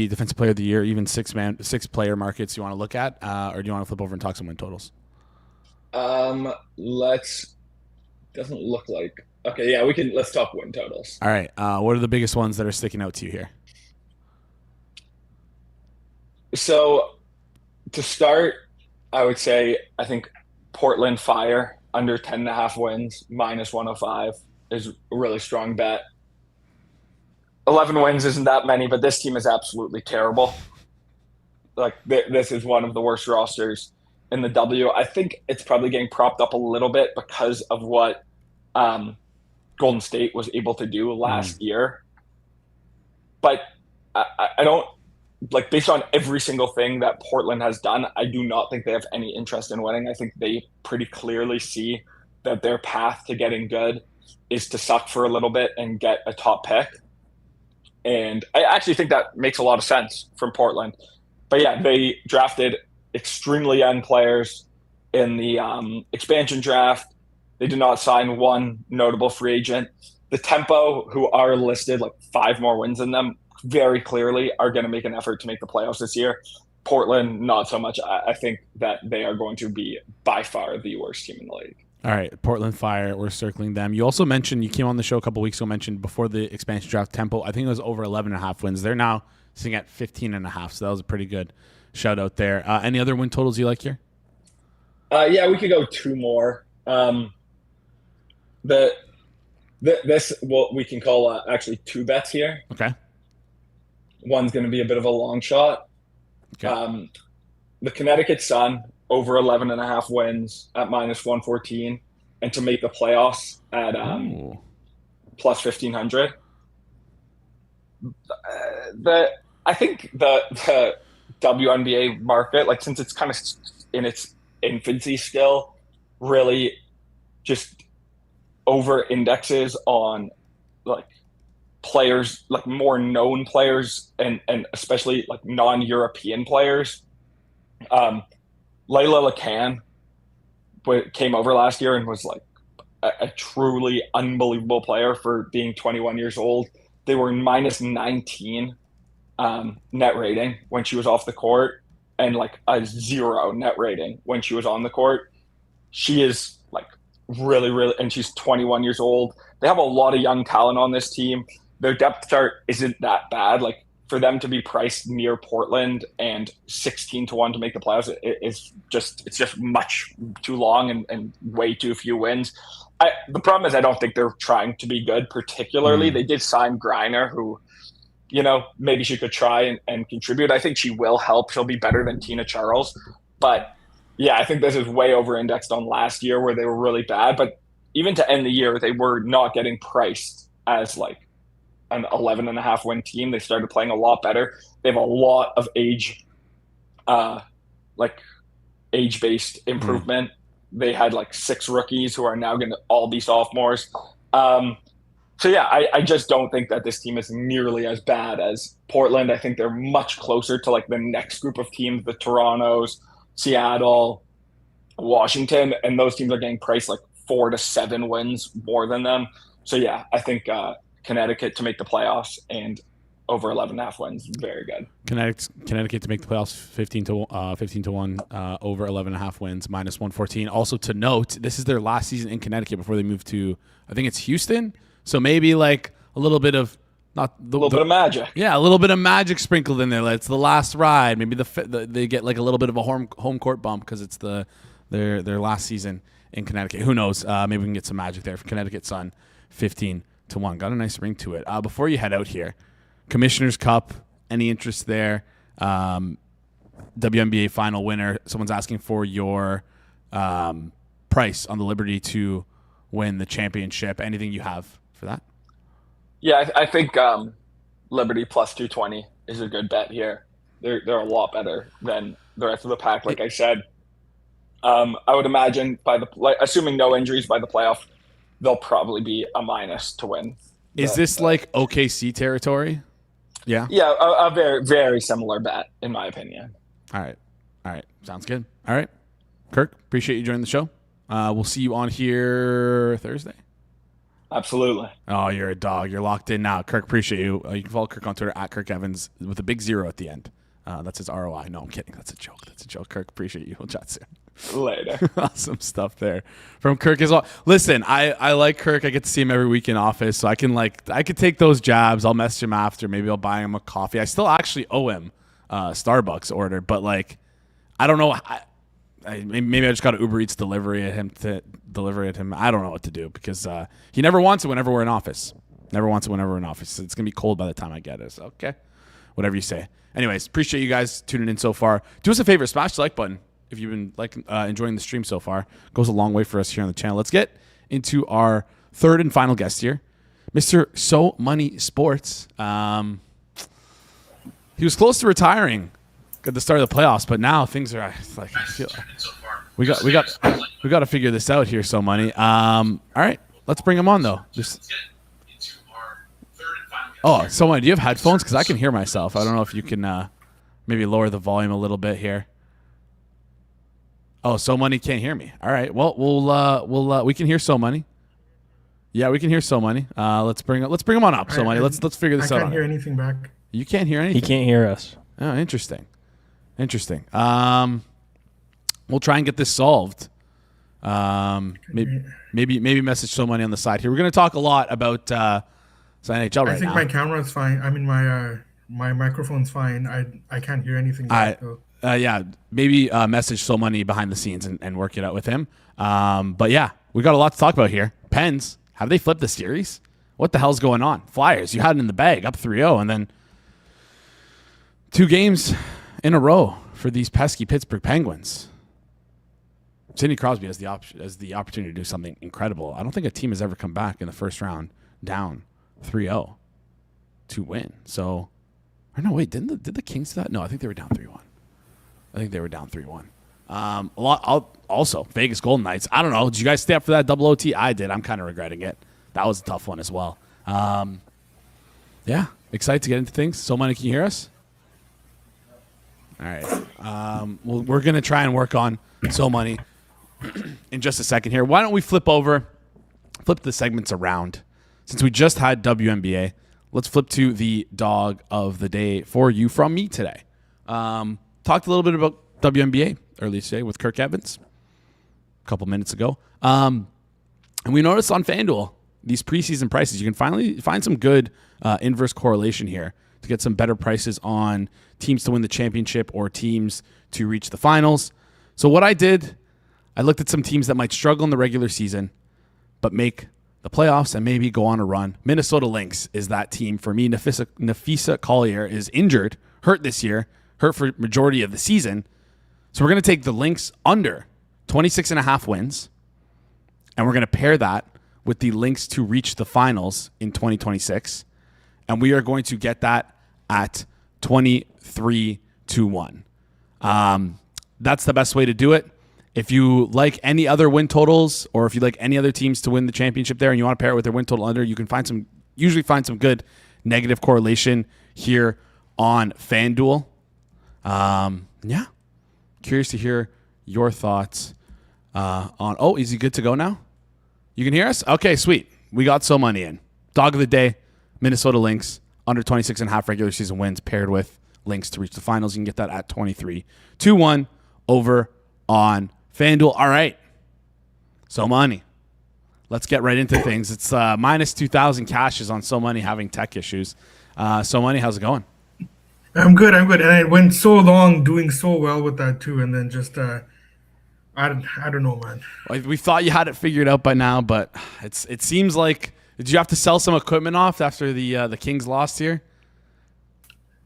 S1: Defensive Player of the Year, even 6-player markets you want to look at, or do you want to flip over and talk some win totals?
S4: Doesn't look like. Okay, yeah, let's talk win totals.
S1: All right, what are the biggest ones that are sticking out to you here?
S4: So to start, I would say I think Portland Fire under 10.5 wins, minus 105 is a really strong bet. 11 wins isn't that many, but this team is absolutely terrible. Like this is one of the worst rosters in the W. I think it's probably getting propped up a little bit because of what Golden State was able to do last year. But I don't, like, based on every single thing that Portland has done, I do not think they have any interest in winning. I think they pretty clearly see that their path to getting good is to suck for a little bit and get a top pick. And I actually think that makes a lot of sense from Portland. But yeah, they drafted extremely young players in the expansion draft. They did not sign one notable free agent. The Tempo, who are listed like 5 more wins than them, very clearly are going to make an effort to make the playoffs this year. Portland, not so much. I think that they are going to be by far the worst team in the league.
S1: All right, Portland Fire, we're circling them. You also mentioned, you came on the show a couple weeks ago, mentioned before the expansion draft, Tempo, I think it was over 11.5 wins. They're now sitting at 15.5, so that was a pretty good shout out there. Any other win totals you like here?
S4: Yeah, we could go 2 more. This what we can call actually 2 bets here.
S1: Okay.
S4: One's going to be a bit of a long shot. Okay. The Connecticut Sun over 11.5 wins at minus 114, and to make the playoffs at plus 1,500. I think the WNBA market, like, since it's kind of in its infancy still, really just over indexes on like players, like more known players and especially like non-European players. Layla LeCan came over last year and was like a truly unbelievable player for being 21 years old. They were minus 19 net rating when she was off the court and like a 0 net rating when she was on the court. She is like really, and she's 21 years old. They have a lot of young talent on this team. Their depth chart isn't that bad. Like for them to be priced near Portland and 16-1 to make the playoffs, it's just much too long and way too few wins. The problem is I don't think they're trying to be good particularly. They did sign Griner, who, maybe she could try and contribute. I think she will help. She'll be better than Tina Charles. But yeah, I think this is way over-indexed on last year where they were really bad. But even to end the year, they were not getting priced as like an 11.5 win team. They started playing a lot better. They have a lot of age-based improvement. They had like 6 rookies who are now going to all be sophomores. So yeah, I just don't think that this team is nearly as bad as Portland. I think they're much closer to like the next group of teams, the Torontos, Seattle, Washington, and those teams are getting priced like 4 to 7 wins more than them. So yeah, I think Connecticut to make the playoffs and over 11.5 wins, very good.
S1: Connecticut to make the playoffs 15 to 1, over 11.5 wins, -114. Also to note, this is their last season in Connecticut before they move to, I think it's Houston. So maybe like a little bit of bit of
S4: magic.
S1: Yeah, a little bit of magic sprinkled in there. It's the last ride. Maybe they get like a little bit of a home court bump because it's their last season in Connecticut. Who knows? Maybe we can get some magic there for Connecticut Sun. 15 to 1. Got a nice ring to it. Before you head out here, Commissioner's Cup, any interest there? WNBA final winner. Someone's asking for your price on the Liberty to win the championship. Anything you have for that?
S4: Yeah, I think Liberty plus 220 is a good bet here. They're a lot better than the rest of the pack. Like I said, I would imagine assuming no injuries by the playoff, they'll probably be a minus to win.
S1: Is this like OKC territory? Yeah.
S4: Yeah, a very, very similar bet, in my opinion.
S1: All right. Sounds good. All right. Kirk, appreciate you joining the show. We'll see you on here Thursday.
S4: Absolutely.
S1: Oh, you're a dog. You're locked in now. Kirk, appreciate you. You can follow Kirk on Twitter at Kirk Evans with a big 0 at the end. That's his ROI. No, I'm kidding. That's a joke. Kirk, appreciate you. We'll chat soon.
S4: Later.
S1: Awesome stuff there from Kirk as well. Listen, I like Kirk. I get to see him every week in office, so I could take those jabs. I'll message him after. Maybe I'll buy him a coffee. I still actually owe him a Starbucks order, but like, I don't know. Maybe I just got to Uber Eats deliver it to him. I don't know what to do because he never wants it whenever we're in office. It's gonna be cold by the time I get it. So okay, whatever you say. Anyways, appreciate you guys tuning in so far. Do us a favor, smash the like button if you've been enjoying the stream so far. It goes a long way for us here on the channel. Let's get into our third and final guest here, Mr. So Money Sports. He was close to retiring at the start of the playoffs, but now things are like I feel we got to figure this out here. So Money. All right, let's bring him on though. So Money, do you have headphones? Because I can hear myself. I don't know if you can maybe lower the volume a little bit here. Oh, So Money can't hear me. All right. Well, we can hear So Money. Yeah, we can hear So Money. Let's bring him on up. So Money. Let's figure this out.
S5: I can't hear anything back.
S1: You can't hear anything.
S6: He can't hear us.
S1: Oh, interesting. We'll try and get this solved. Maybe message So Money on the side here. We're going to talk a lot about NHL right now.
S5: I think my camera's fine. I mean, my microphone's fine. I can't hear anything back though.
S1: Yeah, maybe message So Money behind the scenes and work it out with him. But yeah, we got a lot to talk about here. Pens, have they flipped the series? What the hell's going on? Flyers, you had it in the bag, up 3-0, and then 2 games in a row for these pesky Pittsburgh Penguins. Sidney Crosby has the opportunity to do something incredible. I don't think a team has ever come back in the first round down 3-0 to win. So, or no, wait, did the Kings do that? No, I think they were down 3-1. Also, Vegas Golden Knights. I don't know. Did you guys stay up for that double OT? I did. I'm kind of regretting it. That was a tough one as well. Yeah, excited to get into things. So Money, can you hear us? All right. We're going to try and work on So Money in just a second here. Why don't we flip the segments around? Since we just had WNBA, let's flip to the dog of the day for you from me today. Talked a little bit about WNBA earlier today with Kirk Evans a couple minutes ago. And we noticed on FanDuel, these preseason prices, you can finally find some good inverse correlation here to get some better prices on teams to win the championship or teams to reach the finals. So what I did, I looked at some teams that might struggle in the regular season, but make the playoffs and maybe go on a run. Minnesota Lynx is that team for me. Nafisa Collier is injured, hurt this year, hurt for majority of the season. So we're going to take the Lynx under 26.5 wins, and we're going to pair that with the Lynx to reach the finals in 2026. And we are going to get that at 23-1. That's the best way to do it. If you like any other win totals, or if you like any other teams to win the championship there and you want to pair it with their win total under, you can usually find some good negative correlation here on FanDuel. Yeah. Curious to hear your thoughts on, is he good to go now? You can hear us? Okay, sweet. We got so money in. Dog of the day, Minnesota Lynx, under 26.5 regular season wins paired with Lynx to reach the finals. You can get that at 23-1 over on FanDuel. All right. So money. Let's get right into things. It's minus 2,000 cashes on So Money having tech issues. So Money, how's it going?
S5: I'm good. And I went so long doing so well with that too, and then just I don't know, man.
S1: We thought you had it figured out by now, but it seems like, did you have to sell some equipment off after the Kings lost here?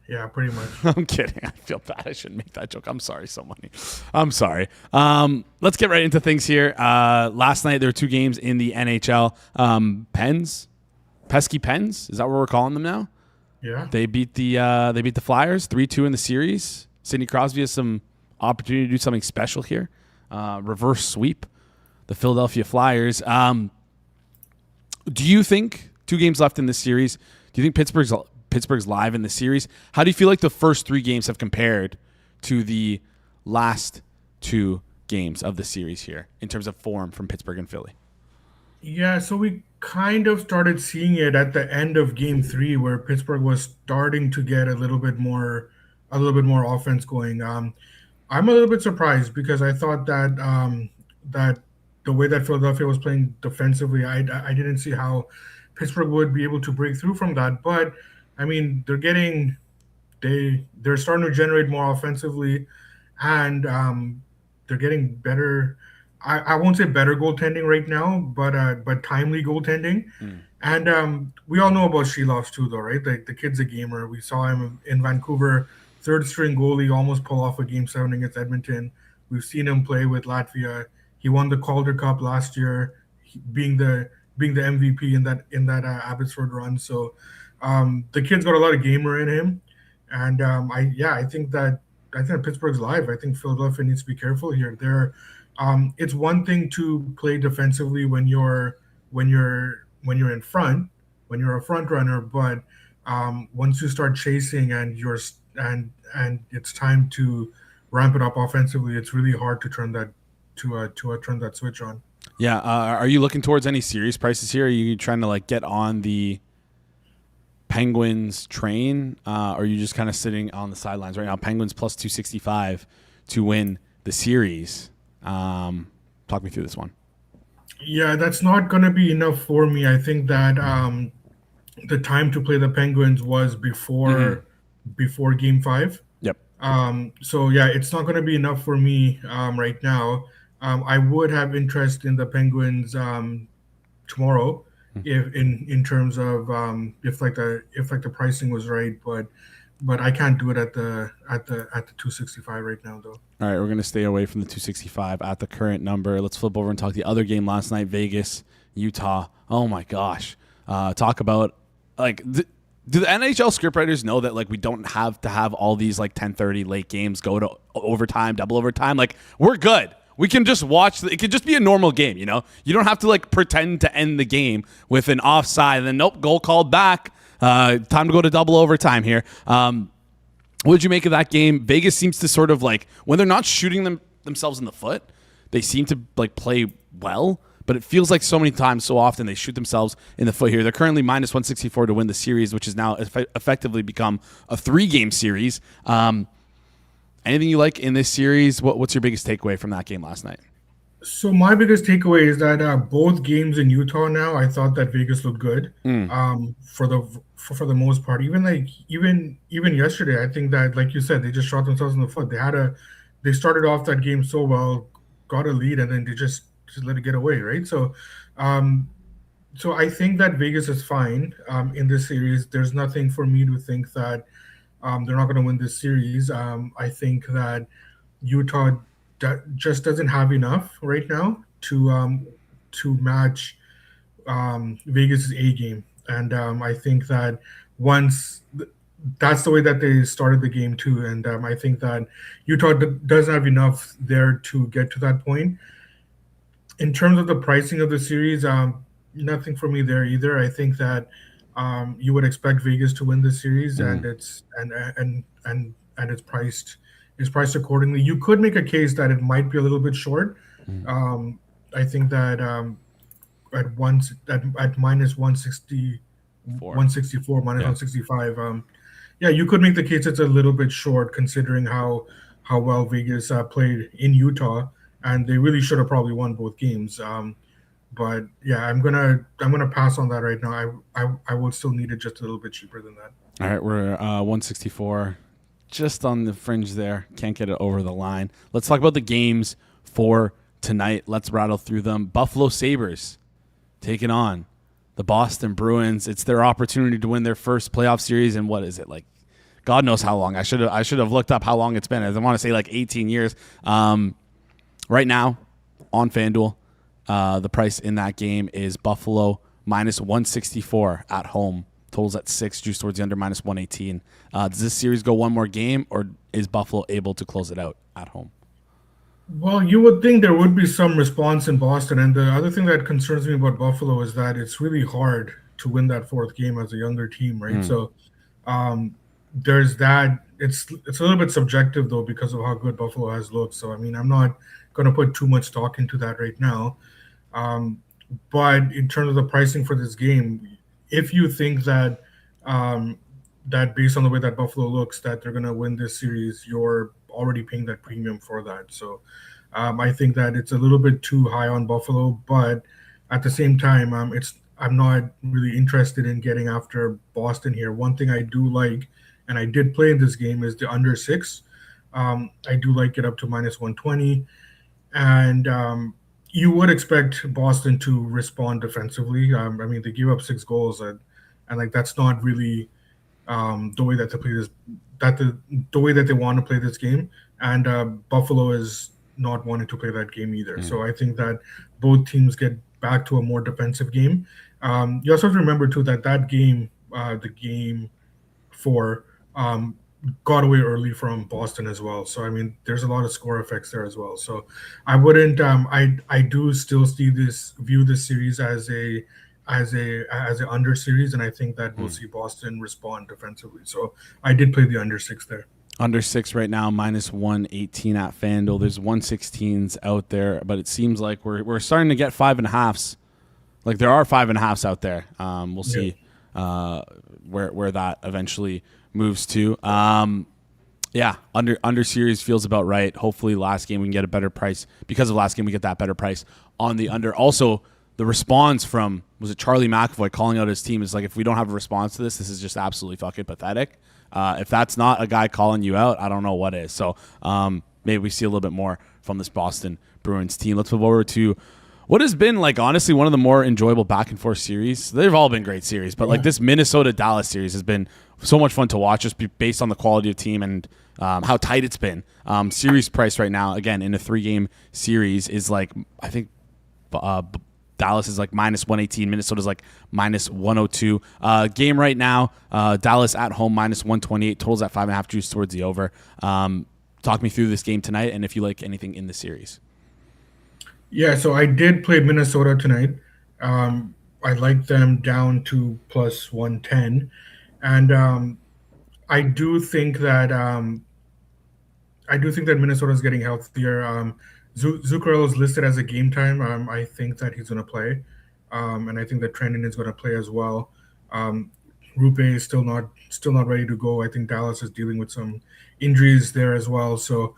S5: Yeah, pretty much.
S1: I'm kidding. I feel bad. I shouldn't make that joke. I'm sorry, So Money. I'm sorry. Let's get right into things here. Last night there were two games in the NHL. Pesky Pens. Is that what we're calling them now?
S5: Yeah.
S1: They beat the Flyers 3-2 in the series. Sidney Crosby has some opportunity to do something special here. Reverse sweep the Philadelphia Flyers. Do you think, 2 games left in this series, do you think Pittsburgh's live in the series? How do you feel like the first 3 games have compared to the last 2 games of the series here in terms of form from Pittsburgh and Philly?
S5: Yeah, so we kind of started seeing it at the end of Game 3, where Pittsburgh was starting to get a little bit more offense going. I'm a little bit surprised because I thought that that the way that Philadelphia was playing defensively, I didn't see how Pittsburgh would be able to break through from that. But I mean, they're starting to generate more offensively, and they're getting better. I won't say better goaltending right now, but timely goaltending. And we all know about Sheloff too, though, right? The kid's a gamer. We saw him in Vancouver, third string goalie, almost pull off a Game 7 against Edmonton. We've seen him play with Latvia. He won the Calder Cup last year, being the MVP in that Abbotsford run. So the kid's got a lot of gamer in him, and I think that Pittsburgh's live. I think Philadelphia needs to be careful here. It's one thing to play defensively when you're in front, when you're a front runner, but once you start chasing and it's time to ramp it up offensively, it's really hard to turn that turn that switch on.
S1: Yeah. Are you looking towards any serious prices here? Are you trying to get on the Penguins train? Or are you just kind of sitting on the sidelines right now? Penguins plus 265 to win the series. Talk me through this one.
S5: Yeah, that's not going to be enough for me. I think that the time to play the Penguins was before Game 5.
S1: Yep.
S5: So yeah, it's not going to be enough for me right now. I would have interest in the Penguins tomorrow, if in terms of if the pricing was right, but I can't do it at the 265 right now, though.
S1: All right, we're going to stay away from the 265 at the current number. Let's flip over and talk the other game last night, Vegas, Utah. Oh my gosh. Talk about do the NHL scriptwriters know that we don't have to have all these 10:30 late games go to overtime, double overtime? We're good. We can just watch. It could just be a normal game, you know? You don't have to pretend to end the game with an offside and then nope, goal called back. Time to go to double overtime here. What did you make of that game? Vegas seems to sort of when they're not shooting themselves in the foot, they seem to play well, but it feels like so many times, so often they shoot themselves in the foot here. They're currently minus 164 to win the series, which has now effectively become a 3-game series. Anything you like in this series? What's your biggest takeaway from that game last night?
S5: So my biggest takeaway is that both games in Utah now, I thought that Vegas looked good.
S1: Mm.
S5: For the most part, even yesterday, I think that, like you said, they just shot themselves in the foot. They started off that game so well, got a lead, and then they just let it get away, right? Um, so I think that Vegas is fine in this series. There's nothing for me to think that they're not going to win this series. I think that Utah just doesn't have enough right now to match Vegas's A game, and I think that once that's the way that they started the game too, and I think that Utah does have enough there to get to that point. In terms of the pricing of the series, nothing for me there either. I think that you would expect Vegas to win the series, and it's priced accordingly. You could make a case that it might be a little bit short. I think that at minus 160, 164, minus 165. Yeah, you could make the case it's a little bit short considering how well Vegas played in Utah, and they really should have probably won both games. But yeah, I'm gonna pass on that right now. I would still need it just a little bit cheaper than that.
S1: All right, we're 164, just on the fringe there. Can't get it over the line. Let's talk about the games for tonight. Let's rattle through them. Buffalo Sabres taking on the Boston Bruins. It's their opportunity to win their first playoff series, and what is it, like? God knows how long. I should have looked up how long it's been. I want to say like 18 years. Right now on FanDuel, the price in that game is Buffalo minus 164 at home. Totals at 6, juice towards the under minus 118. Does this series go one more game, or is Buffalo able to close it out at home?
S5: Well, you would think there would be some response in Boston, and the other thing that concerns me about Buffalo is that it's really hard to win that fourth game as a younger team, right? So there's that. It's a little bit subjective though because of how good Buffalo has looked. So I mean, I'm not going to put too much stock into that right now. But in terms of the pricing for this game, if you think that that based on the way that Buffalo looks, that they're going to win this series, you're already paying that premium for that. So I think that it's a little bit too high on Buffalo, but at the same time, I'm not really interested in getting after Boston here. One thing I do like, and I did play in this game, is the under 6. I do like it up to minus 120, and you would expect Boston to respond defensively. I mean, they gave up 6 goals, and like that's not really the way that they play this, the way that they want to play this game. And Buffalo is not wanting to play that game either. So I think that both teams get back to a more defensive game. You also have to remember too that game, the game 4, got away early from Boston as well. So I mean, there's a lot of score effects there as well. So I wouldn't. I do still view this series as a under series, and I think that we'll see Boston respond defensively. So I did play the under 6 there.
S1: Under 6 right now, minus 118 at FanDuel. There's 116s out there, but it seems like we're starting to get 5.5s. Like there are 5.5s out there. We'll see where that eventually moves to. Yeah, under series feels about right. Hopefully last game we can get a better price. Because of last game we get that better price on the under. Also, the response from, was it Charlie McAvoy calling out his team, is like, if we don't have a response to this is just absolutely fucking pathetic. If that's not a guy calling you out, I don't know what is. So maybe we see a little bit more from this Boston Bruins team. Let's move over to what has been, like, honestly, one of the more enjoyable back and forth series. They've all been great series, but like this Minnesota-Dallas series has been so much fun to watch, just based on the quality of team and how tight it's been. Series price right now, again, in a 3-game series is like, I think Dallas is like minus 118. Minnesota's like minus 102. Game right now, Dallas at home minus 128. Totals at 5.5, juice towards the over. Talk me through this game tonight, and if you like anything in the series.
S5: Yeah, so I did play Minnesota tonight. I like them down to plus 110, and I do think that Minnesota is getting healthier. Zuccarello is listed as a game time. I think that he's going to play, and I think that Trenton is going to play as well. Rupe is still not ready to go. I think Dallas is dealing with some injuries there as well. So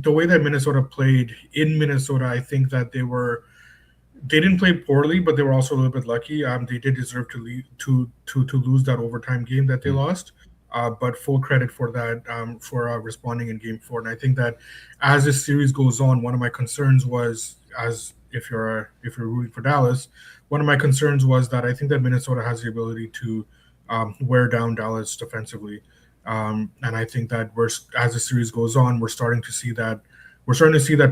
S5: the way that Minnesota played in Minnesota, I think that they didn't play poorly, but they were also a little bit lucky. They did deserve to lose that overtime game that they lost. But full credit for that, for responding in Game 4. And I think that as this series goes on, one of my concerns was, as if you're rooting for Dallas, one of my concerns was that I think that Minnesota has the ability to wear down Dallas defensively. And I think that as the series goes on, we're starting to see that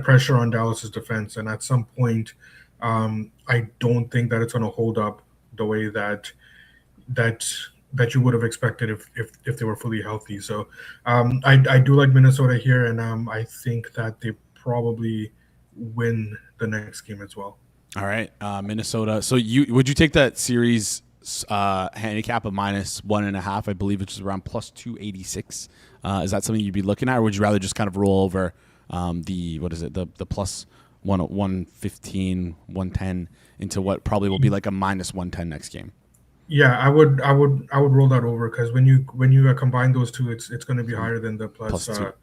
S5: pressure on Dallas's defense. And at some point, I don't think that it's going to hold up the way that you would have expected if they were fully healthy. So I do like Minnesota here, and I think that they probably win the next game as well.
S1: All right, Minnesota. So would you take that series handicap of -1.5, I believe, which is around plus 286? Is that something you'd be looking at, or would you rather just kind of roll over the plus 115, 110 into what probably will be like a -110 next game?
S5: Yeah, I would roll that over, because when you combine those two, it's going to be higher than the plus
S1: 2.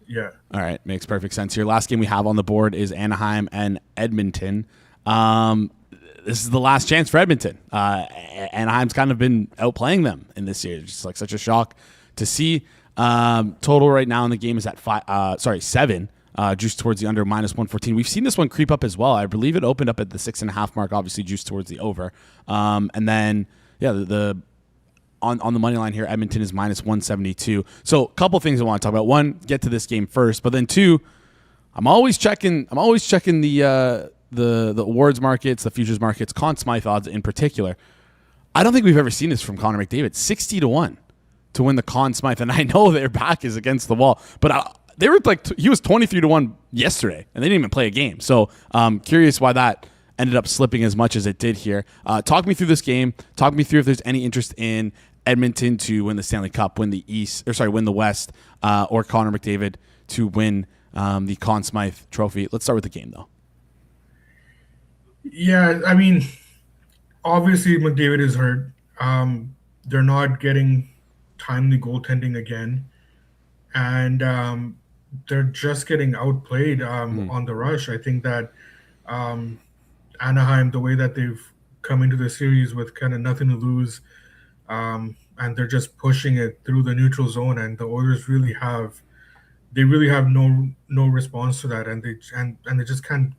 S5: Yeah.
S1: All right, makes perfect sense here. Last game we have on the board is Anaheim and Edmonton. This is the last chance for Edmonton. Anaheim's kind of been outplaying them in this series. Just like such a shock to see. Total right now in the game is at 7. Juice towards the under, -114. We've seen this one creep up as well. I believe it opened up at the 6.5 mark. Obviously, juice towards the over. And then on the money line here, Edmonton is -172. So a couple things I want to talk about. One, get to this game first, but then two, I'm always checking the awards markets, the futures markets, Conn Smythe odds in particular. I don't think we've ever seen this from Connor McDavid. 60-1 to win the Conn Smythe, and I know their back is against the wall, but they were he was 23-1 yesterday, and they didn't even play a game. So curious why that ended up slipping as much as it did here. Talk me through this game. Talk me through if there's any interest in Edmonton to win the Stanley Cup, win the West, or Connor McDavid to win the Conn Smythe Trophy. Let's start with the game, though.
S5: Yeah, I mean, obviously McDavid is hurt. They're not getting timely goaltending again, and they're just getting outplayed on the rush. I think that Anaheim, the way that they've come into the series with kind of nothing to lose, and they're just pushing it through the neutral zone, and the Oilers really have no response to that, and they just can't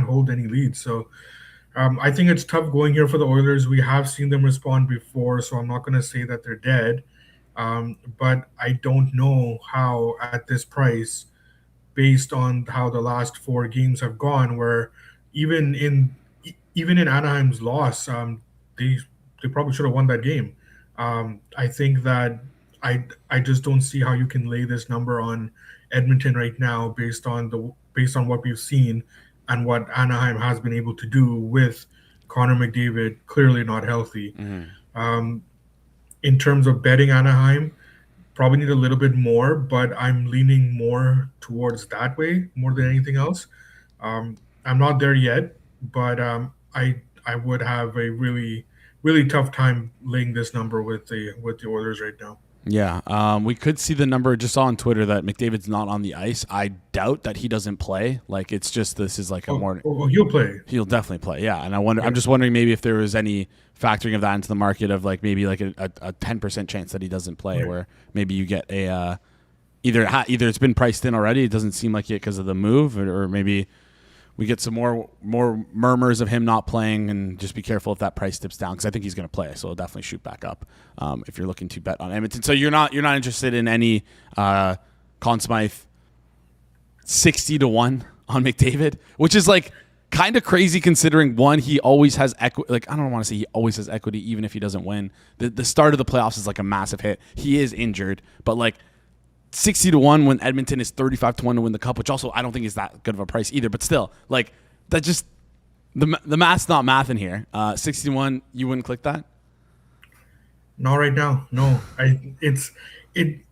S5: hold any leads. So I think it's tough going here for the Oilers. We have seen them respond before, so I'm not going to say that they're dead. But I don't know how at this price, based on how the last 4 games have gone, where even in Anaheim's loss, they probably should have won that game. I think that I just don't see how you can lay this number on Edmonton right now based on what we've seen and what Anaheim has been able to do with Connor McDavid clearly not healthy. Mm-hmm. In terms of betting Anaheim, probably need a little bit more, but I'm leaning more towards that way more than anything else. I'm not there yet, but I would have a really, really tough time laying this number with the Oilers right now.
S1: Yeah, we could see the number just on Twitter that McDavid's not on the ice. I doubt that he doesn't play. Like, it's just this is like a more.
S5: Oh, he'll play.
S1: He'll definitely play. Yeah, and I'm just wondering maybe if there was any factoring of that into the market of like maybe like a 10% chance that he doesn't play, where maybe you get a either it's been priced in already. It doesn't seem like it because of the move, or maybe we get some more murmurs of him not playing, and just be careful if that price dips down, because I think he's going to play, so it'll definitely shoot back up if you're looking to bet on Edmonton. So you're not interested in any Conn Smythe 60-1 on McDavid, which is like kind of crazy considering one, he always has equity. Like, I don't want to say he always has equity even if he doesn't win. The start of the playoffs is like a massive hit. He is injured, but like 60-1 when Edmonton is 35-1 to win the cup, which also I don't think is that good of a price either. But still, like, that just the math's not math in here. 60-1, you wouldn't click that?
S5: Not right now. No, it's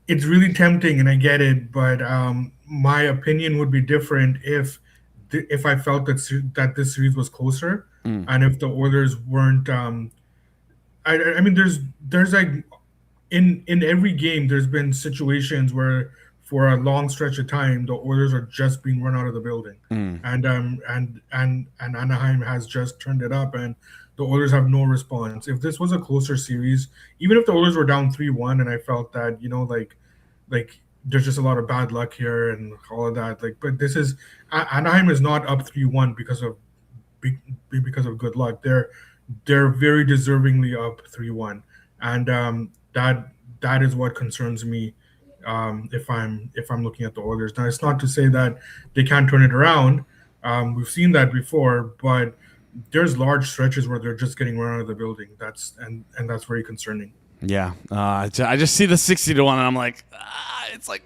S5: really tempting, and I get it. But my opinion would be different if I felt that this series was closer, and if the Oilers weren't. I mean, there's like. In every game, there's been situations where for a long stretch of time, the Oilers are just being run out of the building, and Anaheim has just turned it up, and the Oilers have no response. If this was a closer series, even if the Oilers were down 3-1, and I felt that like there's just a lot of bad luck here and all of that, but this is Anaheim is not up 3-1 because of good luck. They're very deservingly up 3-1, and that is what concerns me. If I'm looking at the Oilers now, it's not to say that they can't turn it around. We've seen that before, but there's large stretches where they're just getting run out of the building. That's very concerning.
S1: Yeah, I just see the 60-1, and I'm like, it's like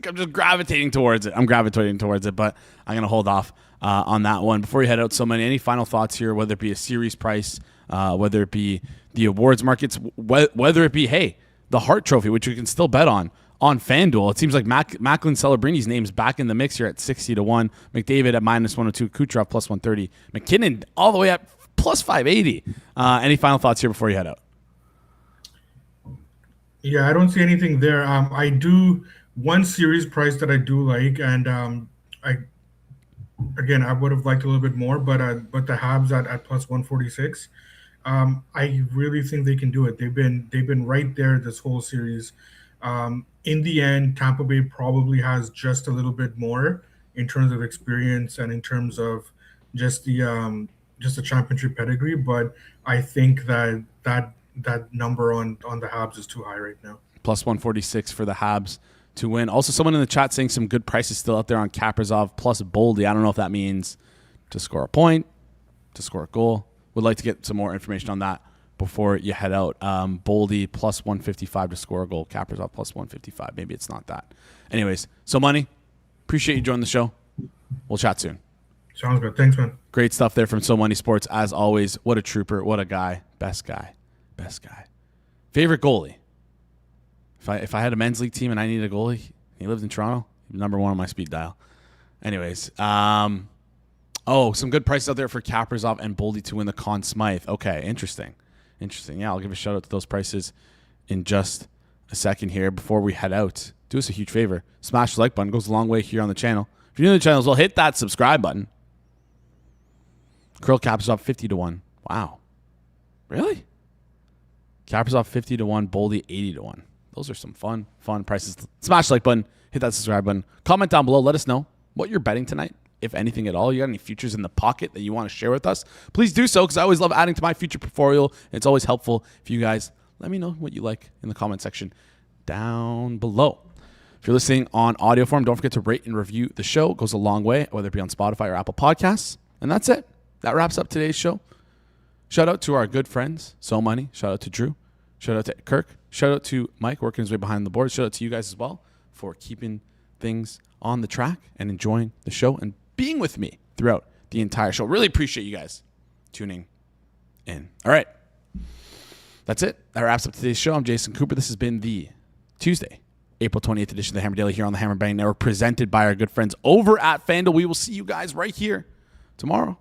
S1: I'm just gravitating towards it. But I'm gonna hold off on that one before we head out. So many. Any final thoughts here? Whether it be a series price, whether it be the awards markets, whether it be the Hart Trophy, which we can still bet on FanDuel. It seems like Macklin Celebrini's name's back in the mix here at 60-1. McDavid at -102. Kucherov +130. McKinnon all the way up +580. Any final thoughts here before you head out?
S5: Yeah, I don't see anything there. I do one series price that I do like, and I would have liked a little bit more, but the Habs at +146. I really think they can do it. They've been right there this whole series. In the end, Tampa Bay probably has just a little bit more in terms of experience and in terms of just the championship pedigree. But I think that number on the Habs is too high right now.
S1: +146 for the Habs to win. Also, someone in the chat saying some good prices still out there on Kaprizov plus Boldy. I don't know if that means to score a point, to score a goal. Would like to get some more information on that before you head out. Boldy +155 to score a goal. Kaprizov +155. Maybe it's not that. Anyways, so Money, appreciate you joining the show. We'll chat soon.
S5: Sounds good. Thanks, man.
S1: Great stuff there from So Money Sports. As always, what a trooper. What a guy. Best guy. Favorite goalie. If I had a men's league team and I needed a goalie, he lived in Toronto, number one on my speed dial. Anyways, some good prices out there for Kaprizov and Boldy to win the Conn Smythe. Okay, interesting. Yeah, I'll give a shout out to those prices in just a second here. Before we head out, do us a huge favor. Smash the like button. Goes a long way here on the channel. If you're new to the channel as well, hit that subscribe button. Kirill Kaprizov 50-1. Wow. Really? Kaprizov 50-1, Boldy 80-1. Those are some fun prices. Smash the like button. Hit that subscribe button. Comment down below. Let us know what you're betting tonight, if anything at all. You got any futures in the pocket that you want to share with us? Please do so, because I always love adding to my future portfolio. It's always helpful if you guys let me know what you like in the comment section down below. If you're listening on audio form, don't forget to rate and review the show. It goes a long way, whether it be on Spotify or Apple Podcasts. And that's it. That wraps up today's show. Shout out to our good friends, So Money. Shout out to Drew. Shout out to Kirk. Shout out to Mike, working his way behind the board. Shout out to you guys as well for keeping things on the track and enjoying the show and being with me throughout the entire show. Really appreciate you guys tuning in. All right. That's it. That wraps up today's show. I'm Jason Cooper. This has been the Tuesday, April 28th edition of the Hammer Daily here on the Hammer Bang Network, presented by our good friends over at FanDuel. We will see you guys right here tomorrow